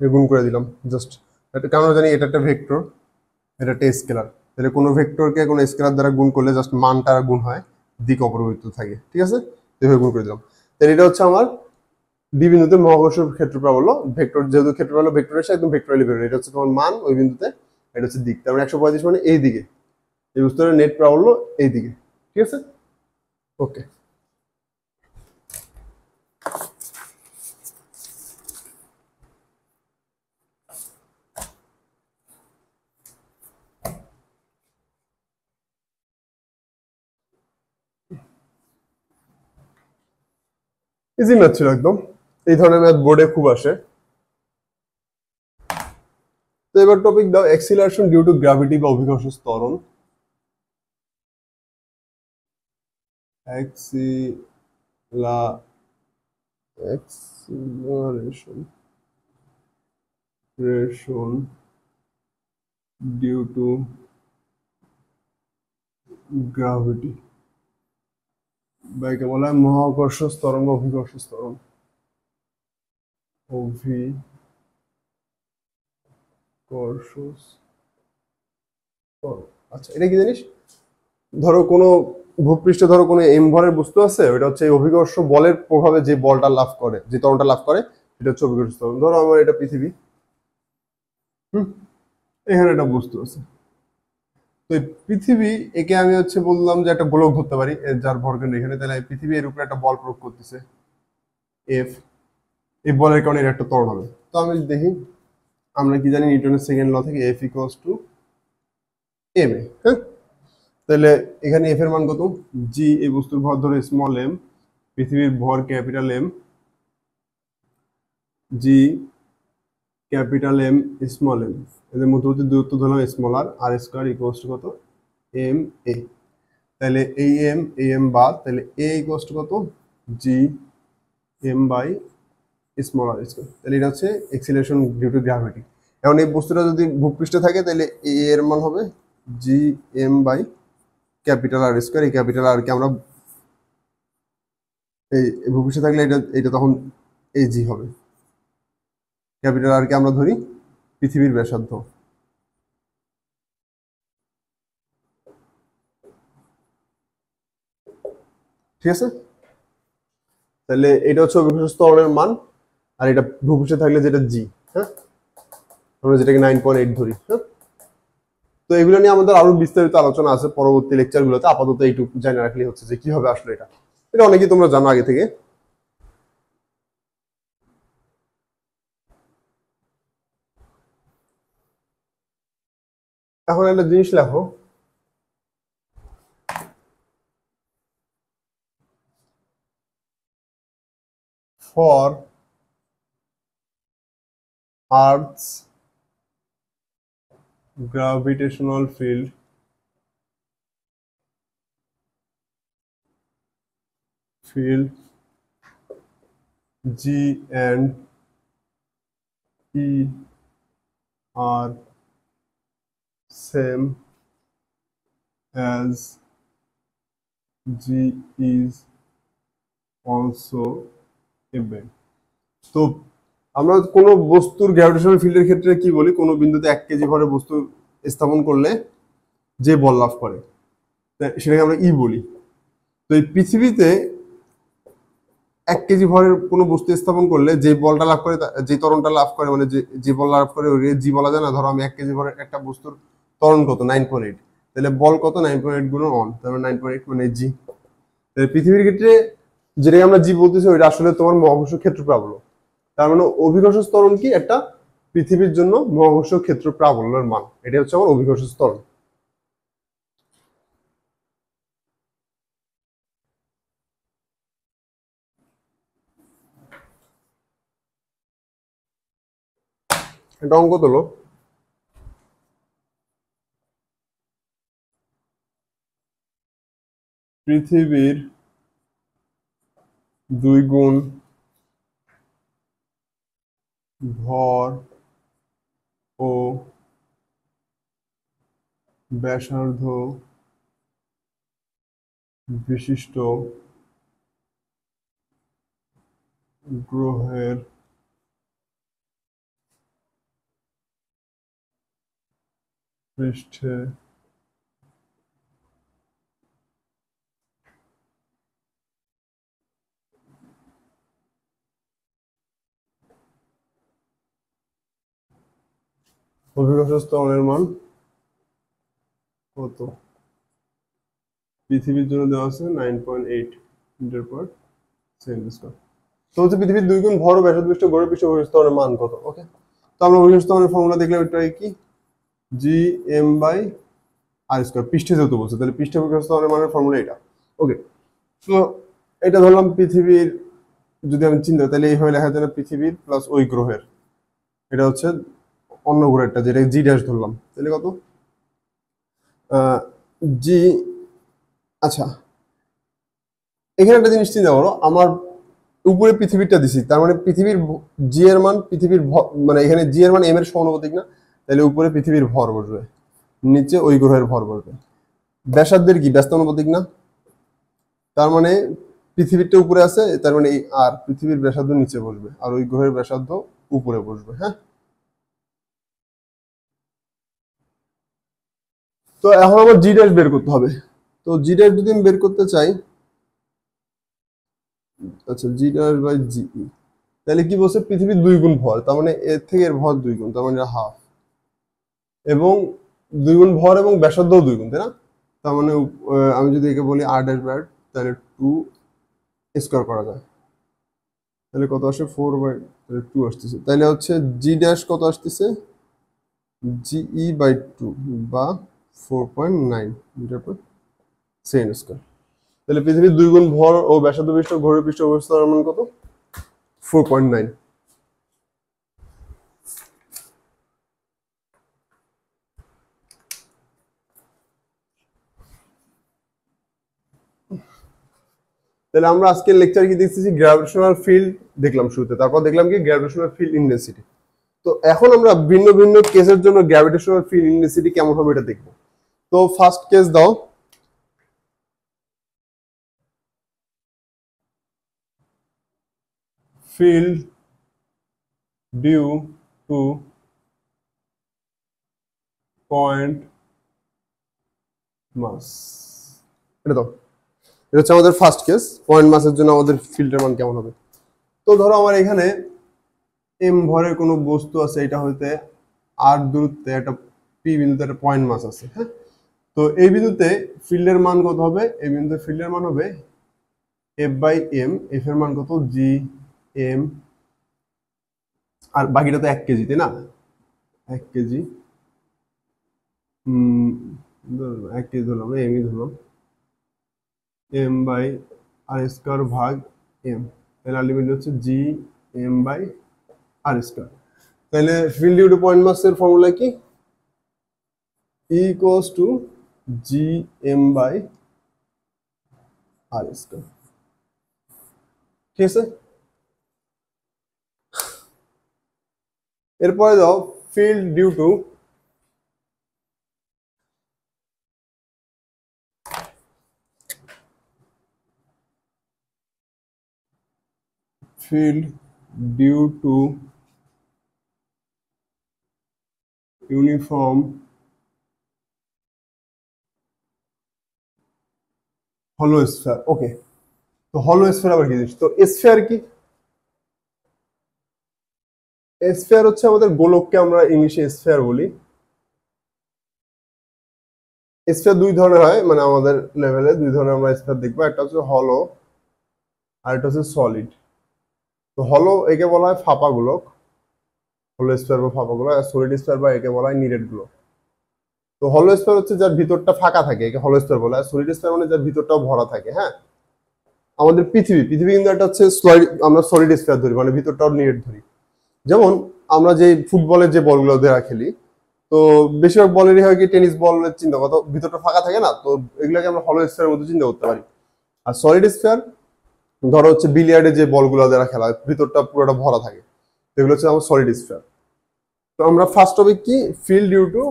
গুণ করে দিলাম জাস্ট, কারণ জানি এটা একটা ভেক্টর, এটা একটা স্কেলার, তাহলে কোনো ভেক্টরকে কোনো স্কেলার দ্বারা গুণ করলে জাস্ট মানটা গুণ হয়, দিক অপরিবর্তিত থাকে, ঠিক আছে? এভাবে গুণ করে দিলাম। তাহলে এটা হচ্ছে আমার ডি বিন্দুতে মহাকর্ষ ক্ষেত্র প্রাবল্য, ভেক্টর যেহেতু ক্ষেত্র প্রাবল্য ভেক্টর এসে একদম ভেক্টরালি বেরোয়, এটা হচ্ছে তোমার মান ওই বিন্দুতে, এটা হচ্ছে দিক, তার মানে 135 মানে এই দিকে, এই বস্তুর নেট প্রাবল্য এই দিকে, ঠিক আছে? ওকে, ইজি ম্যাথ ছিল একদম, এই ধরনের ম্যাথ বোর্ডে খুব আসে। তো এবার টপিক দাও, অ্যাক্সিলারেশন ডিউ টু গ্র্যাভিটি বা অভিকর্ষ ত্বরণ। acceleration due to gravity বা একে বলা হয় মহাকর্ষ ত্বরণ বা অভিকর্ষ ত্বরণ, অভিকর্ষ ত্বরণ। আচ্ছা, এটা কি জানিস, ধরো কোনো ভূপৃষ্ঠে ধরো কোনো এম ভরের বস্তু আছে, ওটা হচ্ছে অভিকর্ষ বলের প্রভাবে যে বলটা লাভ করে, যে ত্বরণটা লাভ করে, এটা হচ্ছে অভিকর্ষ ত্বরণ। ধরো আমার এটা পৃথিবী, এখানে একটা বস্তু আছে, তো এই পৃথিবী, একে আমি হচ্ছে বললাম যে একটা গোলক ধরতে পারি যার ভরকেন্দ্র এখানে, তাহলে পৃথিবী এর উপরে একটা বল প্রয়োগ করতেছে এফ, এই বলের কারণে এর একটা ত্বরণ হবে। তো আমি দেখি, আমরা কি জানি নিউটনের সেকেন্ড ল থেকে F equals to M A, হ্যাঁ? তাহলে এখানে এফ এর মান কত, জি এই বস্তুর ভর ধরে স্মল এম, পৃথিবীর ভর capital M, G capital M small M, এদের মধ্যবর্তী দূরত্ব ধরলাম small R, R square equals to কত, এম এ। তাহলে এই এম বাদ, তাহলে এ ইকুয়ালস টু কত, G M by small R square. তাহলে এটা হচ্ছে এক্সিলারেশন ডিউ টু গ্র্যাভিটি। এখন এই বস্তুটা যদি ভূপৃষ্ঠে থাকে, তাহলে এ এর মান হবে G M by capital R square, এই ক্যাপিটাল আর কে আমরা এই ভূপৃষ্ঠে থাকলে এটা এটা তখন এই জি হবে, ক্যাপিটাল আর কে আমরা ধরি পৃথিবীর ব্যাসার্ধ, ঠিক আছে? তাহলে এটা হচ্ছে অভিকর্ষ ত্বরণের মান, আর এটা ভূপৃষ্ঠে থাকলে যেটা জি, হ্যাঁ, আমরা যেটাকে 9.8 ধরি, হ্যাঁ? তো এগুলো নিয়ে আমাদের আরো বিস্তারিত আলোচনা আছে পরবর্তী লেকচারগুলোতে, আপাতত এইটুকু জানা রাখলেই হচ্ছে যে কিভাবে আসলে এটা, এটা অনেকেই তোমরা জানো আগে থেকে। এখন একটা জিনিস লেখো, for earths gravitational field G and E are same as G is also even. তো আমরা কোনো বস্তুর গ্র্যাভিটেশনাল ফিল্ডের ক্ষেত্রে কি বলি, কোনো বিন্দুতে 1 কেজি ভরের বস্তু স্থাপন করলে যে বল লাভ করে সেটাকে আমরা ই বলি। তো এই পৃথিবীতে 1 কেজি ভরের কোনো বস্তু স্থাপন করলে যে বলটা লাভ করে, যে ত্বরণটা লাভ করে, মানে যে বল লাভ করে ওকে জি বলা যায় না। ধরো আমি 1 কেজি ভরের একটা বস্তুর ত্বরণ কত 9.8, তাহলে বল কত 9.8 গুণন 1, তাহলে 9.8 মানে জি। তাহলে পৃথিবীর ক্ষেত্রে যেটাকে আমরা জি বলতেছি ওইটা আসলে তোমার মহাকর্ষ ক্ষেত্র প্রাবল্য। তার মানে অভিকর্ষ ত্বরণ কি একটা পৃথিবীর জন্য মহাকর্ষ ক্ষেত্র প্রাবল্যের মান, এটা হচ্ছে আমার অভিকর্ষ ত্বরণ। এটা অঙ্ক তোলো। পৃথিবীর 2 গুণ ভর ও ব্যাসার্ধ বিশিষ্ট গ্রহের পৃষ্ঠে অভিকর্ষ ত্বরণের মান কত? পৃথিবীর জন্য দেওয়া আছে 9.8 মিটার পার সেকেন্ড স্কয়ার। তো হচ্ছে পৃথিবীর 2 গুণ ভর ও ব্যাসার্ধ বিশিষ্ট গ্রহের পৃষ্ঠ অভিকর্ষ ত্বরণের মান কত? ওকে, তো আমরা অভিকর্ষ ত্বরণের ফর্মুলা দেখলাম, এটা কি G M by R square, পৃষ্ঠে যেহেতু বলছে তাহলে পৃষ্ঠ অভিকর্ষ ত্বরণের মানের ফর্মুলা এটা। ওকে, তো এটা ধরলাম পৃথিবীর, যদি আমি চিন্তা তাহলে এইভাবে লেখা যায় না, পৃথিবীর প্লাস ওই গ্রহের, এটা হচ্ছে অন্য গ্রহেরটা যেটা জি ড্যাশ ধরলাম, তাহলে কত জি। আচ্ছা, এখানে একটা জিনিস চিন্তা করো, আমার উপরে পৃথিবীরটা দিছি, তার মানে পৃথিবীর জি এর মান পৃথিবীর মানে এখানে জি এর মান এম এর সমানুপাতিক না, তাহলে উপরে পৃথিবীর ভর বসবে, নিচে ওই গ্রহের ভর বসবে। ব্যাসার্ধের কি ব্যস্তানুপাতিক না, তার মানে পৃথিবীরটা উপরে আছে, তার মানে এই আর পৃথিবীর ব্যাসার্ধ নিচে বসবে আর ওই গ্রহের ব্যাসার্ধ উপরে বসবে। হ্যাঁ, তো এখন আমার জি ড্যাশ বের করতে হবে। তো জি ড্যাশ যদি আমি বের করতে চাই, আচ্ছা জি ড্যাশ বাই জি, তাহলে কি বলছে পৃথিবীর 2 গুণ ভর, তার মানে এর থেকে এর ভর 2 গুণ, তার মানে হাফ, এবং 2 গুণ ভর এবং ব্যাসার্ধও 2 গুণ, তাই না? তার মানে আমি যদি একে বলি আর ড্যাশ বাই, তাহলে 2 স্কয়ার করা যায়, তাহলে কত আসে 4 বাই 2 আসতেছে, তাহলে হচ্ছে জি ড্যাশ কত আসতেছে জিই বাই 2 বা 4.9 মিটার পার সেকেন্ড স্কয়ার। তাহলে পৃথিবীর 2 গুণ ভর ও ব্যাসার্ধ বিশিষ্ট গ্রহের পৃষ্ঠ অবস্থার মান কত? 4.9। তাহলে আমরা আজকের লেকচার কি দেখতেছি, গ্র্যাভিটেশনাল ফিল্ড দেখলাম শুরুতে, তারপর দেখলাম কি গ্র্যাভিটেশনাল ফিল্ড ইন্টেন্সিটি। তো এখন আমরা ভিন্ন ভিন্ন কেসের জন্য গ্র্যাভিটেশনাল ফিল্ড ইন্টেন্সিটি কেমন হবে এটা দেখব। তো ফার্স্ট কেস দাও, ফিল্ড ডিউ টু পয়েন্ট মাস, এটা দাও। এটা হচ্ছে আমাদের ফার্স্ট কেস, পয়েন্ট মাসের জন্য আমাদের ফিল্ডের মান কেমন হবে। তো ধরো আমার এখানে এম ভরের কোনো বস্তু আছে, এটা হইতে আর দূরত্বে একটা পি বিন্দুতে একটা পয়েন্ট মাস আছে, হ্যাঁ। তো এই বিন্দুতে ফিল্ডের মান কত হবে? এই বিন্দুতে ফিল্ডের মান হবে এফ বাই এম। এফ এর মান কত? জি এম, আর বাকিটা তো 1 কেজি, তাই না? 1 কেজি, 1 কেজি ধরলাম, এমই ধরলাম, এম বাই আর স্কোয়ার ভাগ এম, তাহলে আলটিমেটলি হচ্ছে G M by R square. তাহলে ফিল্ড ডিউ টু পয়েন্ট মাসের ফর্মুলা কি? E equals to G M by R square, ঠিক আছে। এরপরে দাও field due to field due to uniform hollow sphere। Okay, তো হলো স্ফিয়ার আবার কি জিনিস? তো স্ফিয়ার কি? স্ফিয়ার হচ্ছে আমাদের গোলককে আমরা ইংলিশে স্ফিয়ার বলি। স্ফিয়ার দুই ধরনের হয়, মানে আমাদের লেভেলে দুই ধরনের আমরা স্ফিয়ার দেখবো, একটা হচ্ছে হলো আর একটা হচ্ছে সলিড। তো হলো একে বলা হয় ফাঁপা গোলক, হলো স্ফিয়ার বা ফাঁপা গোলক, আর সলিড স্ফিয়ার বা একে বলা হয় নিরেট গোলক। তো হলো স্ফিয়ার হচ্ছে যার ভিতরটা ফাঁকা থাকে, একে হলো স্ফিয়ার বলা হয়। সলিড স্ফিয়ার মানে যার ভিতরটাও ভরা থাকে, হ্যাঁ। আমাদের পৃথিবী কিন্তু একটা হচ্ছে আমরা সলিড স্ফিয়ার ধরি, মানে ভিতরটাও নিরেট ধরি। যেমন আমরা যে ফুটবলের যে বলগুলো দেওয়া খেলি, তো বেশিরভাগ বলেরই হয় কি টেনিস বলের চিন্তা কত ভিতরটা ফাঁকা থাকে না, তো এগুলোকে আমরা হলো স্ফিয়ারের মধ্যে চিন্তা করতে পারি। আর সলিড স্ফিয়ার ধরো হচ্ছে বিলিয়ার্ডে যে বলগুলো দ্বারা খেলা হয়, ভিতরটা পুরোটা ভরা থাকে, এগুলো হচ্ছে আমার সলিড স্ফিয়ার। তো আমরা ফার্স্ট টপিক কি? ফিল্ড ডিউ টু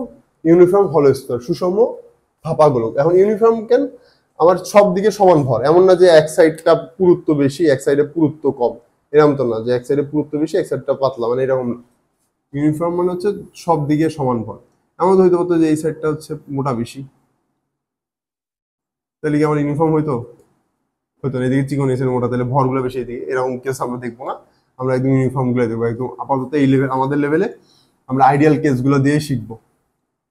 ইউনিফর্ম হলো স্ফিয়ার, সুষম ফাঁপা গোলক। এখন ইউনিফর্ম কেন? আমার সব দিকে সমান ভর, এমন না যে এক সাইডটা পুরুত্ব বেশি এক সাইডে পুরুত্ব কম, এরকম তো না যে এক সাইডে পুরুত্ব বেশি এক সাইডটা পাতলা, মানে এরকম না। ইউনিফর্ম মানে হচ্ছে সব দিকে সমান ভর। এমন হইতে পারতো যে এই সাইডটা হচ্ছে মোটা বেশি, তাহলে কি আমার ইউনিফর্ম হইতো? হইতো না। এদিকে চিকন এসে মোটা, তাহলে ভরগুলো বেশি এদিকে, এরকম কেস আমরা দেখবো না। আমরা একদম ইউনিফর্ম গুলো দেখবো একদম আপাতত এই লেভেল, আমাদের লেভেলে আমরা আইডিয়াল কেস গুলো দিয়ে শিখবো।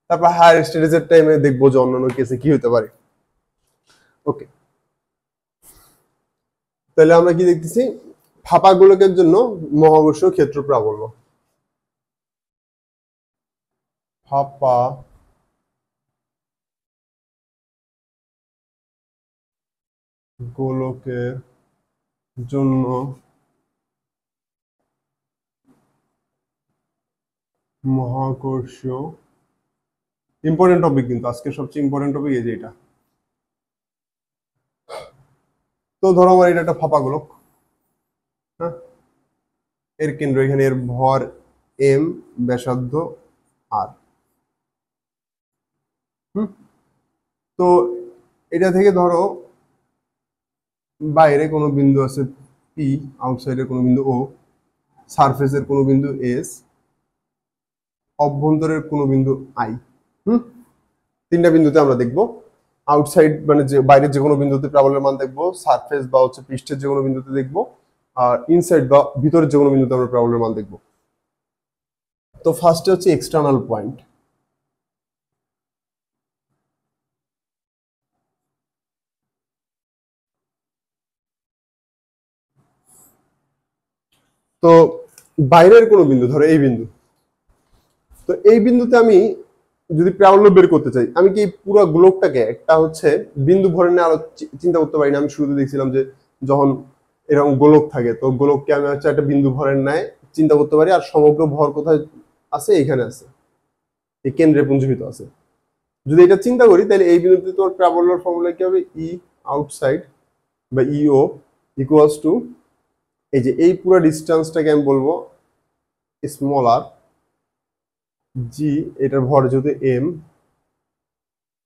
তারপর হায়ার স্টাডিজের টাইমে দেখবো যে অন্যান্য কেসে কি হতে পারে। ওকে, তাহলে আমরা কি দেখতেছি? ফাঁপা গোলকের জন্য মহাকর্ষীয় ক্ষেত্র প্রাবল্য। ফাঁপা গোলকের জন্য মহাকর্ষীয়, ইম্পর্টেন্ট টপিক কিন্তু আজকে সবচেয়ে ইম্পর্টেন্ট টপিক এই যে এটা। তো ধরো আমার এটা একটা ফাঁপা গোলক, হ্যাঁ, এর কেন্দ্র এখানে, এর ভর এম, ব্যাসার্ধ আর। তো এটা থেকে ধরো বাইরে কোনো বিন্দু আছে পি, আউটসাইডের কোনো বিন্দু ও, সারফেসের কোনো বিন্দু এস, অভ্যন্তরের কোনো বিন্দু আই। তিনটা বিন্দুতে আমরা দেখবো আউটসাইড, মানে যে বাইরের যে কোনো বিন্দুতে প্রাবল্যের মান দেখবো, সারফেস বা হচ্ছে পৃষ্ঠের যে কোনো বিন্দুতে দেখবো, আর ইনসাইড বা ভিতরের যে কোনো বিন্দুতে আমরা প্রাবল্যের মান দেখবো। তো ফার্স্টে হচ্ছে এক্সটার্নাল পয়েন্ট। তো বাইরের কোনো বিন্দু, ধরো এই বিন্দু, তো এই বিন্দুতে আমি যদি প্রাবল্য বের করতে চাই, আমি কি পুরো গোলকটাকে একটা হচ্ছে বিন্দু ভরে নিয়ে আরো চিন্তা করতে পারি না? আমি শুরুতে দেখছিলাম যে যখন এরকম গোলক থাকে, তো গোলককে আমি হচ্ছে একটা বিন্দু ভরের ন্যায় চিন্তা করতে পারি, আর সমগ্র ভর কোথায় আছে? এখানে আছে, এই কেন্দ্রে পুঞ্জীভূত আছে। যদি এটা চিন্তা করি, তাহলে এই বিন্দুতে তোমার প্রাবল্যের ফর্মুলা কি হবে? ই আউটসাইড বা ইও ইকুয়ালস টু, এই যে এই পুরো ডিস্টেন্সটাকে আমি বলবো স্মল আর, জি এটার ভর যেহেতু M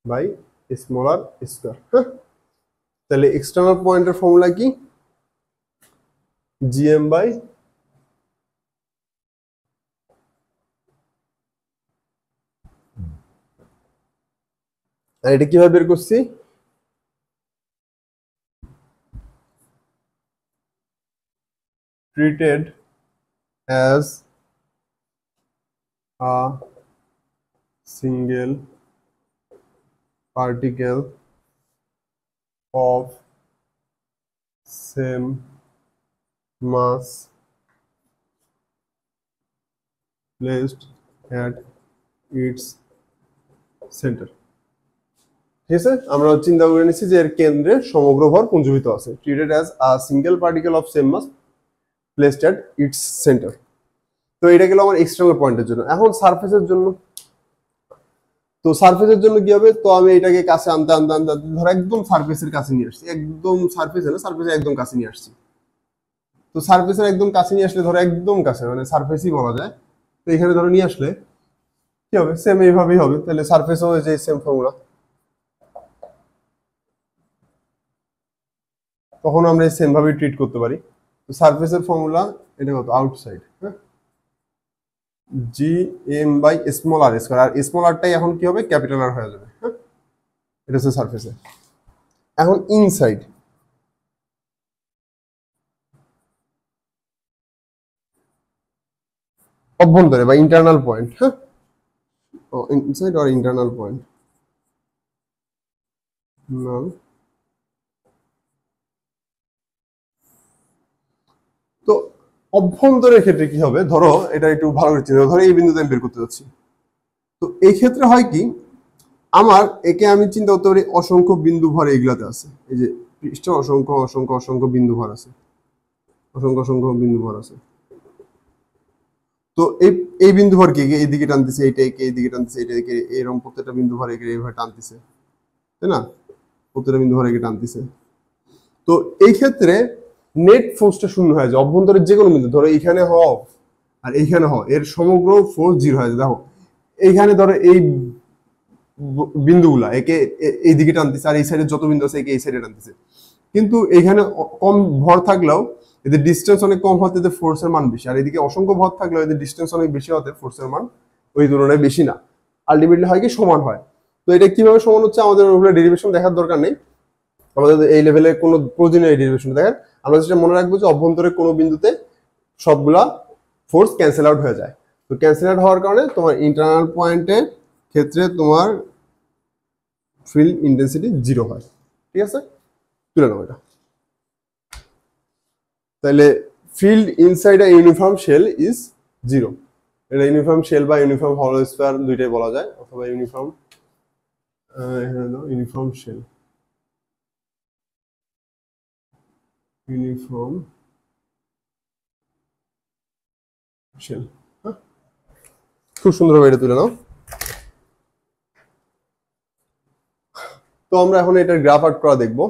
by small R square, হ্যাঁ। তাহলে এক্সটার্নাল পয়েন্টের ফর্মুলা কি? জিএম বাই, আর এটা কিভাবে বের করছি? treated as a single particle of same mass placed at its center. ঠিক আছে, আমরা চিন্তা করে নিচ্ছি যে এর কেন্দ্রে সমগ্র ভর পুঞ্জীভূত আছে, treated as a single particle of same mass placed at its center. তো এটা গেল আমার এক্সটার্নাল পয়েন্টের জন্য। এখন সারফেসের জন্য, তো সারফেসের জন্য কি হবে, তো আমি এটাকে কাছে আনতে আনতে আনতে ধর একদম সারফেসের কাছে নিয়ে আসছি, একদম সারফেসে না, সারফেসের একদম কাছে নিয়ে আসছি। তো সারফেসের একদম কাছে নিয়ে আসলে ধরো একদম কাছে মানে সারফেসই বলা যায়। তো এখানে ধরো নিয়ে আসলে কি হবে, সেম এইভাবেই হবে। তাহলে সারফেসও যে সেম ফর্মুলা, তখন আমরা সেম ভাবে ট্রিট করতে পারি। তো সারফেসের ফর্মুলা এটা কত, আউটসাইড হ্যাঁ G M by small R square, R small আরটাই এখন কি হবে, ক্যাপিটাল আর হয়ে যাবে। হ্যাঁ, এটা হচ্ছে সারফেসে। এখন ইনসাইড, অভ্যন্তরে বা ইন্টারনাল পয়েন্ট। হ্যাঁ, ও ইনসাইড আর ইন্টারনাল পয়েন্ট নাল। তো অভ্যন্তরের ক্ষেত্রে কি হবে, ধরো এটা একটু ভালো করে চিন্তা, ধরো এই বিন্দুতে আমি বের করতে যাচ্ছি। তো এই ক্ষেত্রে হয় কি, আমার একে আমি চিন্তা করতে পারি অসংখ্য বিন্দু ভর এইগুলাতে আছে, এই যে পৃষ্ঠে অসংখ্য অসংখ্য অসংখ্য বিন্দু ভর আছে, অসংখ্য অসংখ্য বিন্দু ভর আছে। তো এই বিন্দু ভর কে এইদিকে টানতেছে, এইটাকে এইদিকে টানতেছে, এইটাকে এরকম প্রত্যেকটা বিন্দু ভর একে এইভাবে টানতেছে, তাই না, প্রত্যেকটা বিন্দু ভর একে টানতেছে। তো এই ক্ষেত্রে নেট ফোর্সটা শূন্য হয়ে যায় অভ্যন্তরের যে কোনো বিন্দু, ধরো এইখানে হও আর এইখানে হও, এর সমগ্র ফোর্স জিরো হয়ে যায়। দেখো এইখানে ধরো এই বিন্দুগুলা একে এইদিকে টানতেছে, আর এই সাইডে যত বিন্দু আছে একে এই সাইডে টানতেছে। কিন্তু এইখানে কম ভর থাকলেও এদের ডিস্টেন্স অনেক কম হতে এদের ফোর্সের মান বেশি, আর এদিকে অসংখ্য ভর থাকলেও এদের ডিস্টেন্স অনেক বেশি হতে ফোর্সের মান ওই তুলনায় বেশি না, আলটিমেটলি হয় কি সমান হয়। তো এটা কিভাবে সমান হচ্ছে আমাদের ওগুলো ডেরিভেশন দেখার দরকার নেই, আমাদের এই লেভেলে কোনো প্রয়োজনীয় ডেরিভেশন দেখার। আমরা যেটা মনে রাখবো যে অভ্যন্তরের কোনো বিন্দুতে সবগুলা ফোর্স ক্যান্সেল আউট হয়ে যায়। তো ক্যান্সেল আউট হওয়ার কারণে তোমার ইন্টারনাল পয়েন্টের ক্ষেত্রে তোমার ফিল্ড ইন্টেন্সিটি জিরো হয়। ঠিক আছে, তুলে নাও এটা। তাহলে field inside a uniform shell is zero. এটা ইউনিফর্ম শেল বা ইউনিফর্ম হলো স্কয়ার দুইটাই বলা যায়, অথবা uniform uniform shell, uniform shell. খুব সুন্দরভাবে এটা তুলে নাও। তো আমরা এখন এটার গ্রাফ আর্ট করা দেখবো।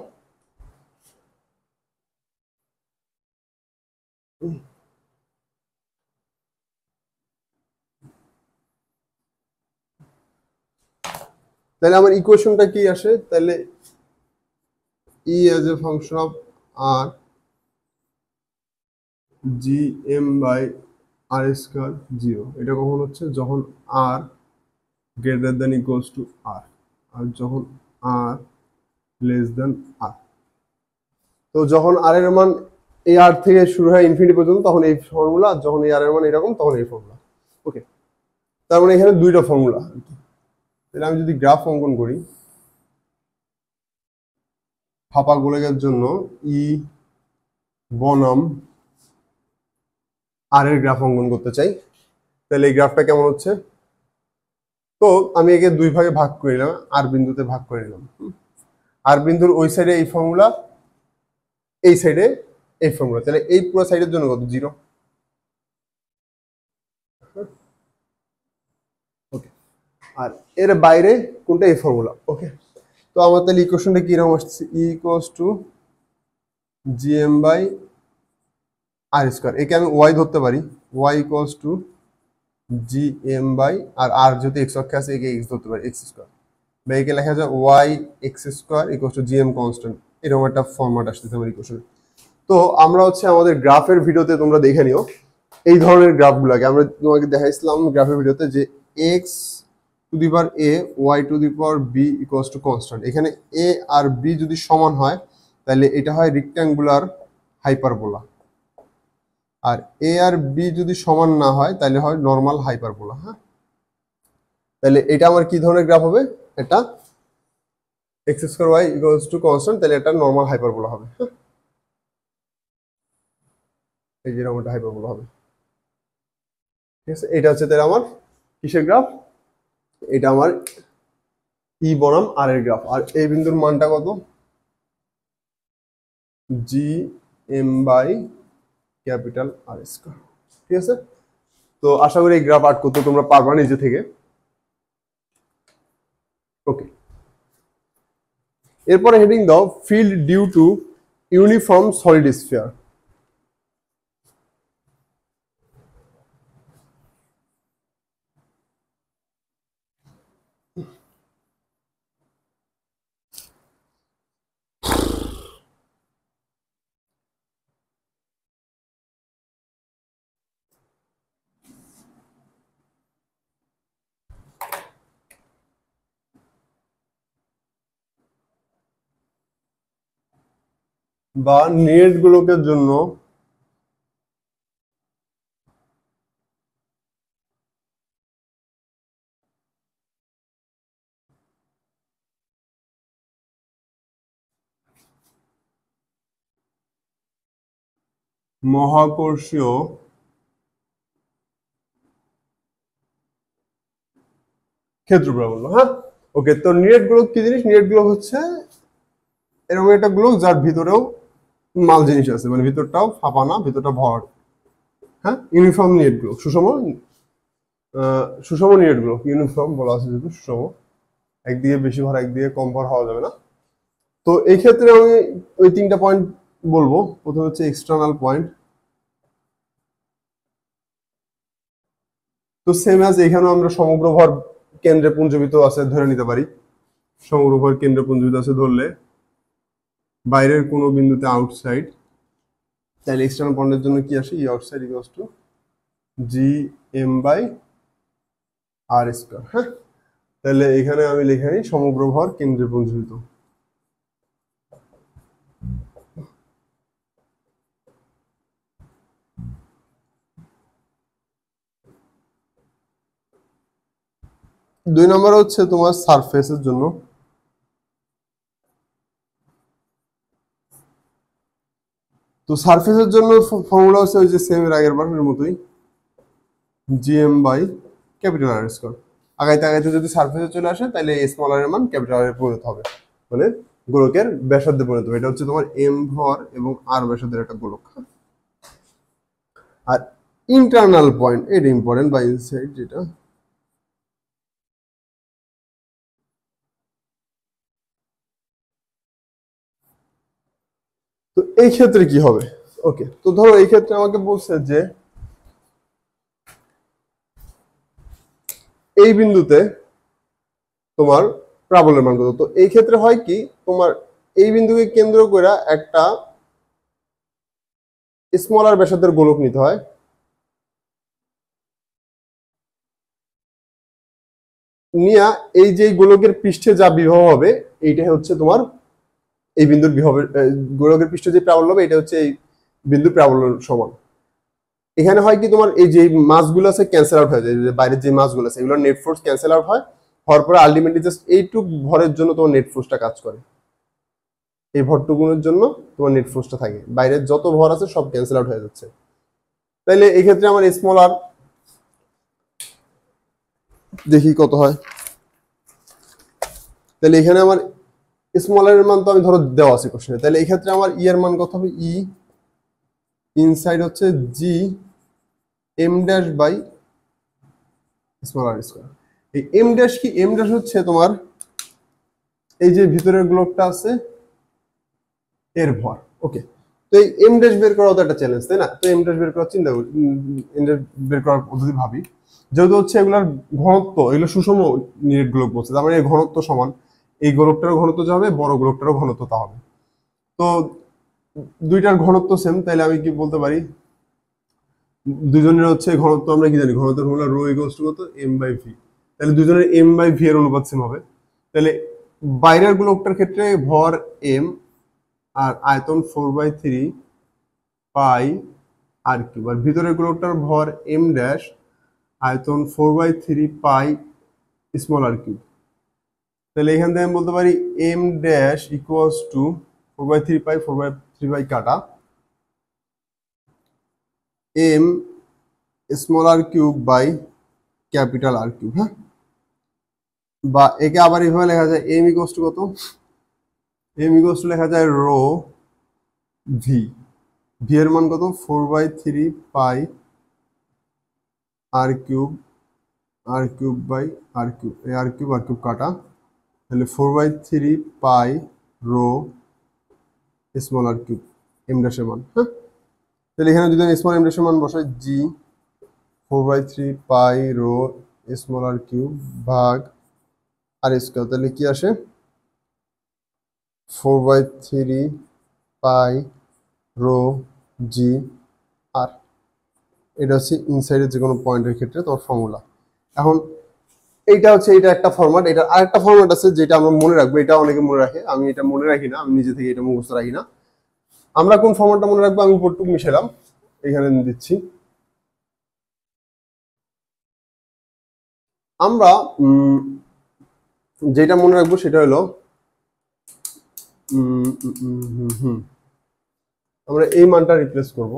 তাহলে আমার ইকুয়েশনটা কি আসে, তাহলে E as a function of R G M by R square zero, এটা কখন হচ্ছে, যখন R greater than equals to R, আর যখন আর লেস দেন আর। তো যখন আর এর মান এই আর থেকে শুরু হয় ইনফিনিটি পর্যন্ত তখন এই ফর্মুলা, যখন এই আর এর মান এরকম তখন এই ফর্মুলা। ওকে, তার মানে এখানে দুইটা ফর্মুলা। তাহলে আমি যদি গ্রাফ অঙ্কন করি ফাঁপা গোলকের জন্য ই বনাম আর এর গ্রাফ অঙ্কন করতে চাই, তাহলে এই গ্রাফটা কেমন হচ্ছে, তো আমি একে দুই ভাগে ভাগ করে নিলাম, আর বিন্দুতে ভাগ করে নিলাম। আর বিন্দুর ওই সাইডে এই ফর্মুলা, এই সাইডে এই ফর্মুলা, তাহলে এই পুরো সাইডের জন্য কত, জিরো। ওকে, আর এর বাইরে কোনটা, এই ফর্মুলা। ওকে, তো আমার তাহলে ইকুয়েশনটা কি রকম আসছে, E equals to G M by R square, একে আমি ওয়াই ধরতে পারি, Y equals to G M by R আর যদি এক্স অক্ষে আছে একে এক্স ধরতে পারি, এক্স স্কয়ার, বা একে লেখা যায় Y X square equals to G M constant, এরকম একটা ফরম্যাট আসতেছে আমার ইকুয়েশন। তো আমরা হচ্ছে আমাদের গ্রাফের ভিডিওতে তোমরা দেখে নিও এই ধরনের গ্রাফগুলোকে, আমরা তোমাকে দেখাইছিলাম গ্রাফের ভিডিওতে যে X to the power A Y to the power B equals to constant. এখানে এ আর বি যদি সমান হয় তাহলে এটা হয় রেক্ট্যাঙ্গুলার হাইপারবোলা, আর এ আর বি যদি সমান না হয় তাহলে হয় নর্মাল হাইপারবোলা। হ্যাঁ, তাহলে এটা আমার কি ধরনের গ্রাফ হবে? এটা X square Y equals to constant, তাহলে এটা নর্মাল হাইপারবোলা হবে। হ্যাঁ, এই যে এরকম একটা হাইপারবোলা হবে। ঠিক আছে, এটা হচ্ছে তাহলে আমার কিসের গ্রাফ? এটা আমার ই বনাম আর এর গ্রাফ। আর এই বিন্দুর মানটা কত? G M by capital R square. ঠিক আছে, তো আশা করি এই গ্রাফ আর্ট করতে তোমরা পারবা নিজে থেকে। ওকে, এরপরে হেডিং দাও field due to uniform solid sphere. বা নেট গোলকের জন্য মহাকর্ষীয় ক্ষেত্রফল বলবো। হ্যাঁ, ওকে, তো নেট গোলক কি জিনিস? নেট গোলক হচ্ছে এরকম একটা গোলক যার ভিতরেও মাল জিনিস আছে, মানে ভিতরটাও ফাঁপা না, ভিতরটা ভর। হ্যাঁ, ইউনিফর্ম নেট গোলক, সুষম নেট গোলক, ইউনিফর্ম বলা আছে যেহেতু, সুষম, একদিকে বেশি ভর একদিকে কম ভর হওয়া যাবে না। তো এই ক্ষেত্রে আমি ওই তিনটা পয়েন্ট বলবো। প্রথমে হচ্ছে এক্সটার্নাল পয়েন্ট। তো সেম অ্যাজ এখানেও আমরা সমগ্র ভর কেন্দ্রে পুঞ্জীভূত আছে ধরে নিতে পারি। সমগ্র ভর কেন্দ্রে পুঞ্জীভূত আছে ধরলে বাইরের কোনো বিন্দুতে আউটসাইড, তাহলে এক্সটার্নাল পয়েন্টের জন্য কি আসে? E outside equals to G M by R square. হ্যাঁ, তাহলে এখানে আমি লিখে নিই সমগ্র ভর কেন্দ্রে পুঞ্জীভূত। দুই নম্বর হচ্ছে তোমার সারফেসের জন্য। তো সারফেসের জন্য ফর্মুলা হচ্ছে ওই যে সেম এর আগের বারের মতোই, G M by capital R square. আগাইতে আগাইতে যদি সারফেসে চলে আসে তাহলে স্মল আর এর মান ক্যাপিটাল আর এ পরিণত হবে, মানে গোলকের ব্যাসার্ধে পরিণত হবে। এটা হচ্ছে তোমার এম ভর এবং আর ব্যাসার্ধের একটা গোলক। আর ইন্টারনাল পয়েন্ট, এটা ইম্পর্টেন্ট, বা ইনসাইড, যেটা তো এই ক্ষেত্রে কি হবে? ওকে, তো ধরো এই ক্ষেত্রে আমাকে বলছে যে এই বিন্দুতে তোমার প্রাবল্যের মান কত। তো এই ক্ষেত্রে হয় কি, তোমার এই বিন্দুকে কেন্দ্র করে একটা স্মলার ব্যাসার্ধের গোলক নিতে হয়। নিয়া এই যে গোলকের পৃষ্ঠে যা বিভব হবে এইটাই হচ্ছে তোমার এই বিন্দুর বিভবের, গোলকের পৃষ্ঠে যে প্রাবল্য হবে এটা হচ্ছে এই বিন্দুর প্রাবল্যের সমান। এখানে হয় কি, তোমার এই যে মাসগুলো আছে ক্যান্সেল আউট হয়ে যায়, যে বাইরের যে মাসগুলো আছে এগুলো নেট ফোর্স ক্যান্সেল আউট হয়, হওয়ার পরে আলটিমেটলি জাস্ট এইটুক ভরের জন্য তোমার নেট ফোর্সটা কাজ করে। এই ভরটুকুনের জন্য তোমার নেট ফোর্সটা থাকে, বাইরের যত ভর আছে সব ক্যান্সেল আউট হয়ে যাচ্ছে। তাইলে এই ক্ষেত্রে আমার স্মল আর দেখি কত হয়। তাহলে এখানে আমার স্মল এর মান তো আমি ধরো দেওয়া আছে কোশ্চেনে, তাহলে এই ক্ষেত্রে আমার ই এর মান কত হবে? ই ইনসাইড হচ্ছে G M dash by small R square. এই এম ড্যাশ কি? এম ড্যাশ হচ্ছে তোমার এই যে ভিতরের গ্লোবটা আছে এর ভর। ওকে, তো এই এম ড্যাশ বের করা তো একটা চ্যালেঞ্জ, তাই না? তো এম ড্যাশ বের করার চিন্তা করি, এম ড্যাশ বের করার পদ্ধতি ভাবি। যেহেতু হচ্ছে এগুলার ঘনত্ব, এগুলো সুষম নিরেট গোলক বলছে, তার মানে এর ঘনত্ব সমান, এই গোলকটারও ঘনত্ব যা হবে বড় গোলকটারও ঘনত্ব তা হবে। তো দুইটার ঘনত্ব সেম, তাইলে আমি কি বলতে পারি, দুজনের হচ্ছে ঘনত্ব আমরা কি জানি, ঘনত্বের ফর্মুলা রো ইকুয়ালস টু কত? M by V. তাহলে দুজনের এম বাই ভি এর অনুপাত সেম হবে। তাহলে বাইরের গোলকটার ক্ষেত্রে ভর এম আর আয়তন 4/3 পাই আর কিউব, আর ভিতরের গোলকটার ভর এম ড্যাশ, আয়তন 4/3 পাই স্মল আর কিউব। তাহলে এখান থেকে আমি বলতে পারি M dash equals to 4/3 pi 4/3 pi কাটা M small R cube by capital R cube. হ্যাঁ, বা একে আবার এইভাবে লেখা যায় এম ইকুয়ালস টু কত, এম ইকুয়ালস টু লেখা যায় রো ভি, ভি এর মান কত 4/3 pi R cube by R cube, এই আর কিউব কাটা, তাহলে 4/3 pi rho small R cube M ড্যাশের মান। হ্যাঁ, তাহলে এখানে যদি আমি স্মল এম ড্যাশের মান বসাই জি 4/3 pi rho small R cube ভাগ আর স্কোয়ার, তাহলে কি আসে 4/3 পাই রো জি আর। এটা হচ্ছে ইনসাইডের যে কোনো পয়েন্টের ক্ষেত্রে তোমার ফর্মুলা। এখন এইটা হচ্ছে, এটা একটা ফরম্যাট, এটা আরেকটা ফরম্যাট আছে যেটা আমরা মনে রাখবো, এটা অনেকে মনে রাখে, আমি এটা মনে রাখি না, আমি নিজে থেকে এটা মুখস্থ রাখি না। আমরা কোন ফরম্যাটটা মনে রাখবো, আমি উপরটুক মিশালাম এখানে দিচ্ছি। আমরা যেটা মনে রাখবো সেটা হলো আমরা এই মানটা রিপ্লেস করব।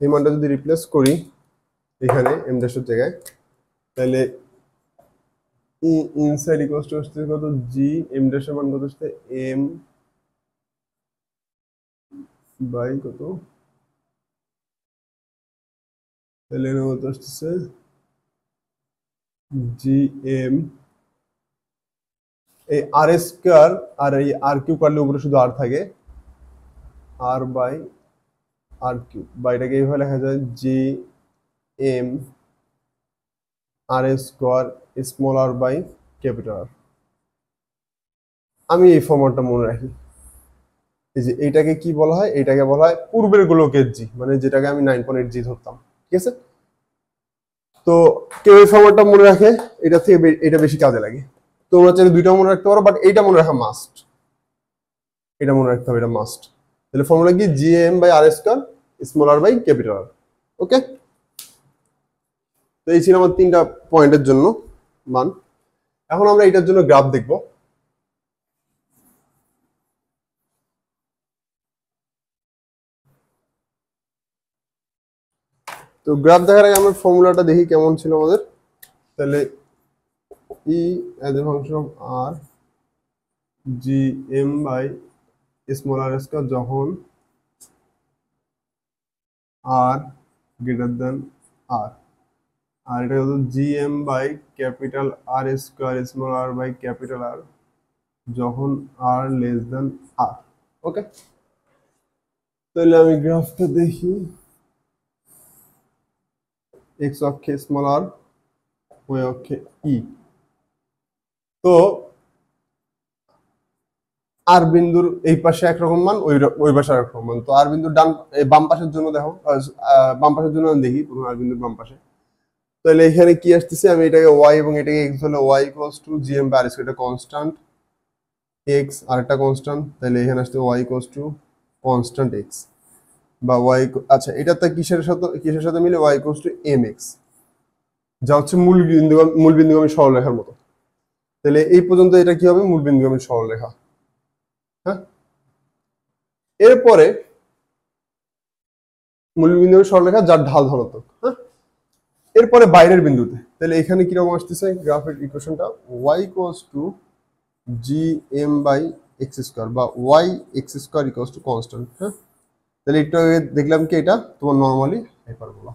এই মানটা যদি রিপ্লেস করি এখানে এম ড্যাশের জায়গায়, তাহলে ইনসাইড ইকুয়ালস টু হচ্ছে কত জি এম ড্যাশের মান কত হচ্ছে এম বাই কত, তাহলে কত আসছে জি এম, এই আর স্কয়ার আর এই আর কিউব কাটলে উপরে শুধু আর থাকে, আর বাই আর কিউব, বা এটাকে এইভাবে লেখা যায় G M R square small R by capital R. আমি এই ফর্মুলাটা মনে রাখি, এই যে এইটাকে কি বলা হয়, এইটাকে বলা হয় পূর্বের গোলকের জি, মানে যেটাকে আমি 9.8 জি ধরতাম। ঠিক আছে, তো কেউ এই ফর্মুলাটা মনে রাখে, এটা থেকে এটা বেশি কাজে লাগে। তোমরা চাইলে দুইটা মনে রাখতে পারো, বাট এইটা মনে রাখা মাস্ট, এটা মনে রাখতে হবে, এটা মাস্ট। তাহলে ফর্মুলা কি G M by R square small R by capital R. Okay, তো এই ছিল আমার 3টা পয়েন্টের জন্য মান। এখন আমরা এটার জন্য গ্রাফ দেখব। তো গ্রাফ দেখার আগে আমরা ফর্মুলাটা দেখি কেমন ছিল আমাদের। তাহলে E as a function of R G M by small R square যখন আর গ্রেটার দেন আর, আর এটা হলো G M by capital R square small R by capital R যখন আর লেস দেন আর। ওকে, তাহলে আমি গ্রাফটা দেখি, এক্স অক্ষে স্মল আর, ওই অক্ষে ই। তো আর বিন্দুর এই পাশে একরকম মান, ওই পাশে একরকম মান। তো আর বিন্দুর বাম পাশের জন্য দেখো, বাম পাশের জন্য আমি দেখি প্রথমে আর বিন্দুর বাম পাশে। তাহলে এখানে কি আসতেছে, আমি এটাকে ওয়াই এবং এটাকে এক্স হলে Y equals to G M by R square, এটা কনস্ট্যান্ট এক্স আর একটা কনস্ট্যান্ট, তাহলে এখানে আসছে Y equals to constant X বা ওয়াই, আচ্ছা এটা তো কিসের সাথে মিলে Y equals to M X, যা হচ্ছে মূল বিন্দুগামী সরলরেখার মতো। তাহলে এই পর্যন্ত এটা কি হবে, মূল বিন্দুগামী সরলরেখা। হ্যাঁ, এরপরে মূল বিন্দুগামী সরলরেখা যার ঢাল ধনাত্মক। হ্যাঁ, এরপরে বাইরের বিন্দুতে, তাহলে এখানে কিরকম আসতেছে গ্রাফের ইকুয়েশনটা, Y equals to G M by X square বা Y X square equals to constant. হ্যাঁ, তাহলে একটু আগে দেখলাম কি এটা তোমার নর্মালি হাইপারবোলা,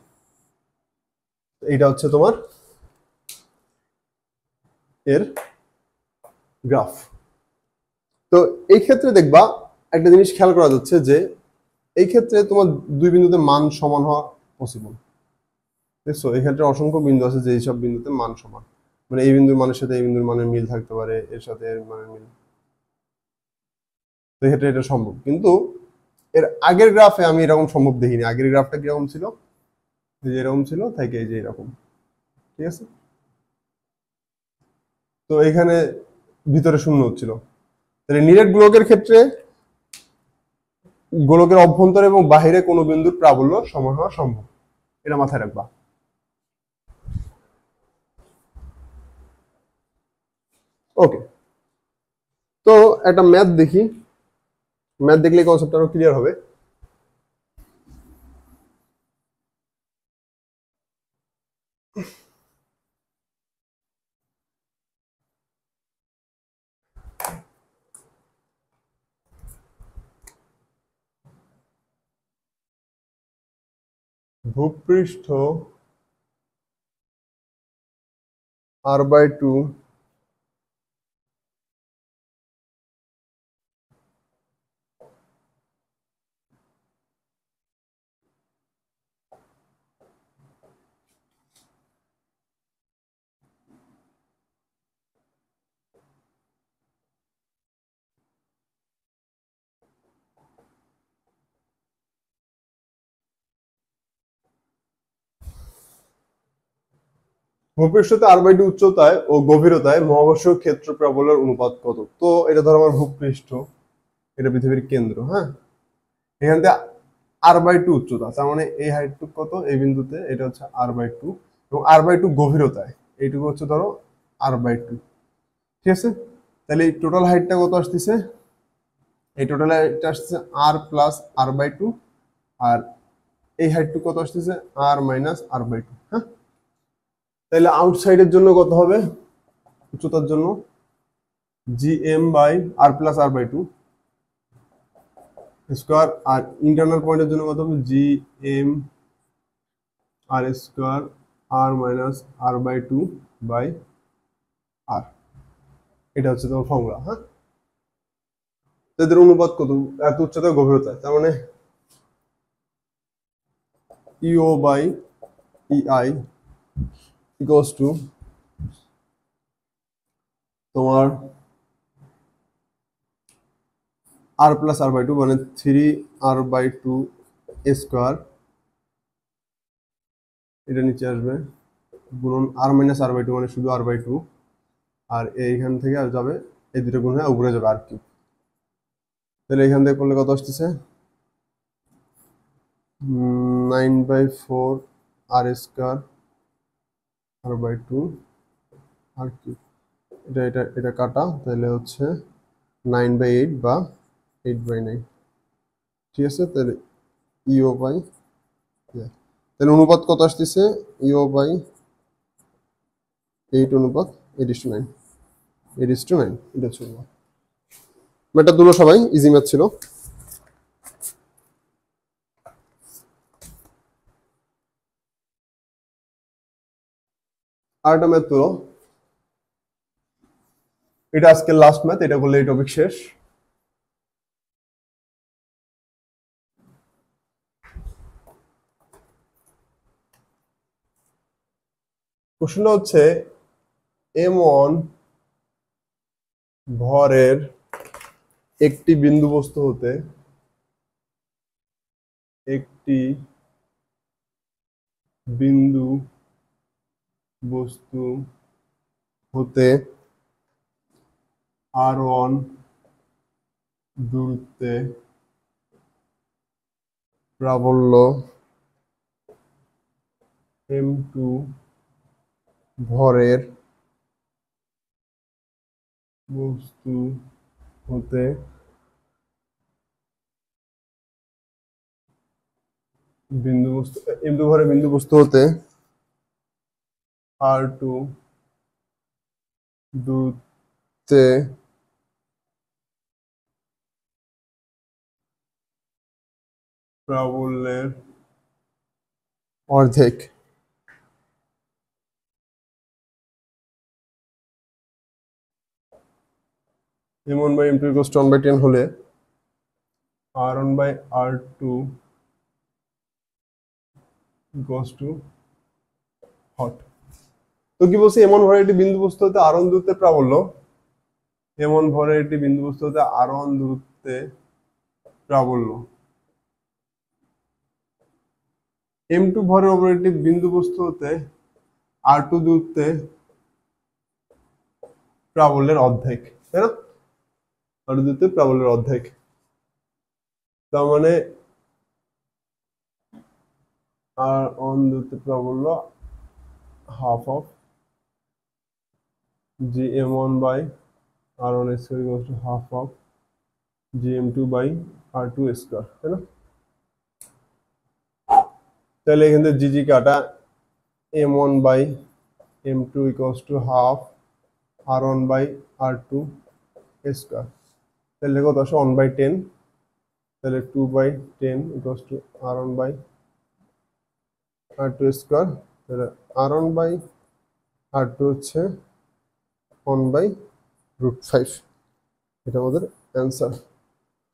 এইটা হচ্ছে তোমার এর গ্রাফ। তো এই ক্ষেত্রে দেখবা একটা জিনিস খেয়াল করা যাচ্ছে যে এই ক্ষেত্রে তোমার দুই বিন্দুতে মান সমান হওয়া পসিবল। দেখছো এই ক্ষেত্রে অসংখ্য বিন্দু আছে যে এইসব বিন্দুতে মান সমান, মানে এই বিন্দুর মানের সাথে এই বিন্দুর মানের মিল থাকতে পারে, এর সাথে এর মানের মিল, তো এক্ষেত্রে এটা সম্ভব। কিন্তু এর আগের গ্রাফে আমি এরকম সম্ভব দেখিনি। আগের গ্রাফটা কিরকম ছিল, যে এরকম ছিল থেকে এই যে এরকম। ঠিক আছে, তো এখানে ভিতরে শূন্য হচ্ছিল। তাহলে নিরেট গোলকের ক্ষেত্রে গোলকের অভ্যন্তরে এবং বাহিরে কোনো বিন্দুর প্রাবল্য সমান হওয়া সম্ভব, এটা মাথায় রাখবা। ওকে, তো একটা ম্যাথ দেখি, ম্যাথ দেখলে কনসেপ্ট আরো ক্লিয়ার হবে। ভূপৃষ্ঠ r/2 ভূপৃষ্ঠতে r/2 উচ্চতায় ও গভীরতায় মহাকর্ষীয় ক্ষেত্র প্রবলের অনুপাত কত? তো এটা ধরো আমার ভূপৃষ্ঠ, এটা পৃথিবীর কেন্দ্র, হ্যাঁ, এখান থেকে r/2 উচ্চতা, তার মানে এই হাইটটুকু কত, এই বিন্দুতে এটা হচ্ছে r/2, এবং r/2 গভীরতায় এইটুকু হচ্ছে ধরো r/2, ঠিক আছে। তাহলে এই টোটাল হাইটটা কত আসতেছে, এই টোটাল হাইটটা আসতেছে r+r/2, আর এই হাইটটুকু কত আসতেছে r-r/2, হ্যাঁ। তাহলে আউটসাইডের জন্য কত হবে, উচ্চতার জন্য gm/r+r/2 স্কোয়ার, আর ইন্টারনাল পয়েন্টের জন্য কত হবে gm/r² r-r/2/r, এটা হচ্ছে তোমার ফর্মুলা, হ্যাঁ। এদের অনুপাত কত, এত উচ্চতা গভীরতা, তার মানে EO/EI ইকুয়ালস টু তোমার r+r/2 মানে 3r/2 স্কোয়ার, এটা নিচে আসবে, গুণন r-r/2 মানে শুধু r/2, আর এইখান থেকে আর যাবে এই দুটো গুণ হয়ে উপরে যাবে r3। তাহলে এখান থেকে করলে কত আসতেছে 9/4 r² r/2 r3, এটা এটা এটা কাটা, তাহলে হচ্ছে 9/8 বা 8/9, ঠিক আছে। তাহলে EO/, তাহলে অনুপাত কত আসতেছে EO/8 অনুপাত 8:9, 8:9, এটা ছিল ম্যাথটা দুটো সবাই ইজি ম্যাথ ছিল। আর একটা ম্যাথ তুলো, এটা আজকের লাস্ট ম্যাথ, এটা করলে এই টপিক শেষ। প্রশ্নটা হচ্ছে m1 ভরের একটি বিন্দু বস্তু হতে একটি বিন্দু বস্তু হতে r1 দূরত্বে প্রাবল্য m2 ভরের বস্তু হতে বিন্দু বস্তু m2 ভরের বিন্দু বস্তু হতে r2 দূরত্বে প্রাবল্যের অর্ধেক। m1/m2 = 1/10 হলে r1/r2 হট। তো কি বলছে, এমন ভরের একটি বিন্দু বস্তু হতে r1 দূরত্বে প্রাবল্য, এমন ভরের একটি বিন্দু বস্তু হতে r1 দূরত্বে প্রাবল্য m2 ভরের উপর একটি বিন্দু বস্তু হতে r2 দূরত্বে প্রাবল্যের অর্ধেক, তাই না, r2 দূরত্বে প্রাবল্যের অর্ধেক। তার মানে r1 দূরত্বে প্রাবল্য half of gm1/r2 r1 square equal to half of gm2 by r2 square, তাই না? তাহলে এখান থেকে জি কাটা m1 by m2 equal to half r1 by r2 square. তাহলে কত আসে 1/10, তাহলে 2/10 equal to r1 by r2 square. তাহলে r1 বাই r2 হচ্ছে 1/√5, এটা আমাদের অ্যান্সার।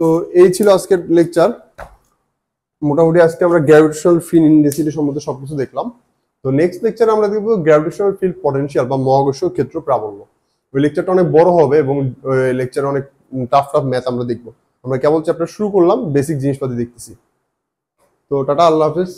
তো এই ছিল আজকের লেকচার। মোটামুটি আজকে আমরা গ্র্যাভিটেশনাল ফিল্ড ইন্টেন্সিটি সম্বন্ধে সবকিছু দেখলাম। তো নেক্সট লেকচারে আমরা দেখবো গ্র্যাভিটেশনাল ফিল্ড পটেনশিয়াল বা মহাকর্ষীয় ক্ষেত্র প্রাবল্য। ওই লেকচারটা অনেক বড় হবে এবং লেকচারে অনেক টাফ ম্যাথ আমরা দেখবো। আমরা কেবল চ্যাপ্টার শুরু করলাম, বেসিক জিনিসপাতি দেখতেছি। তো টাটা, আল্লাহ হাফেজ।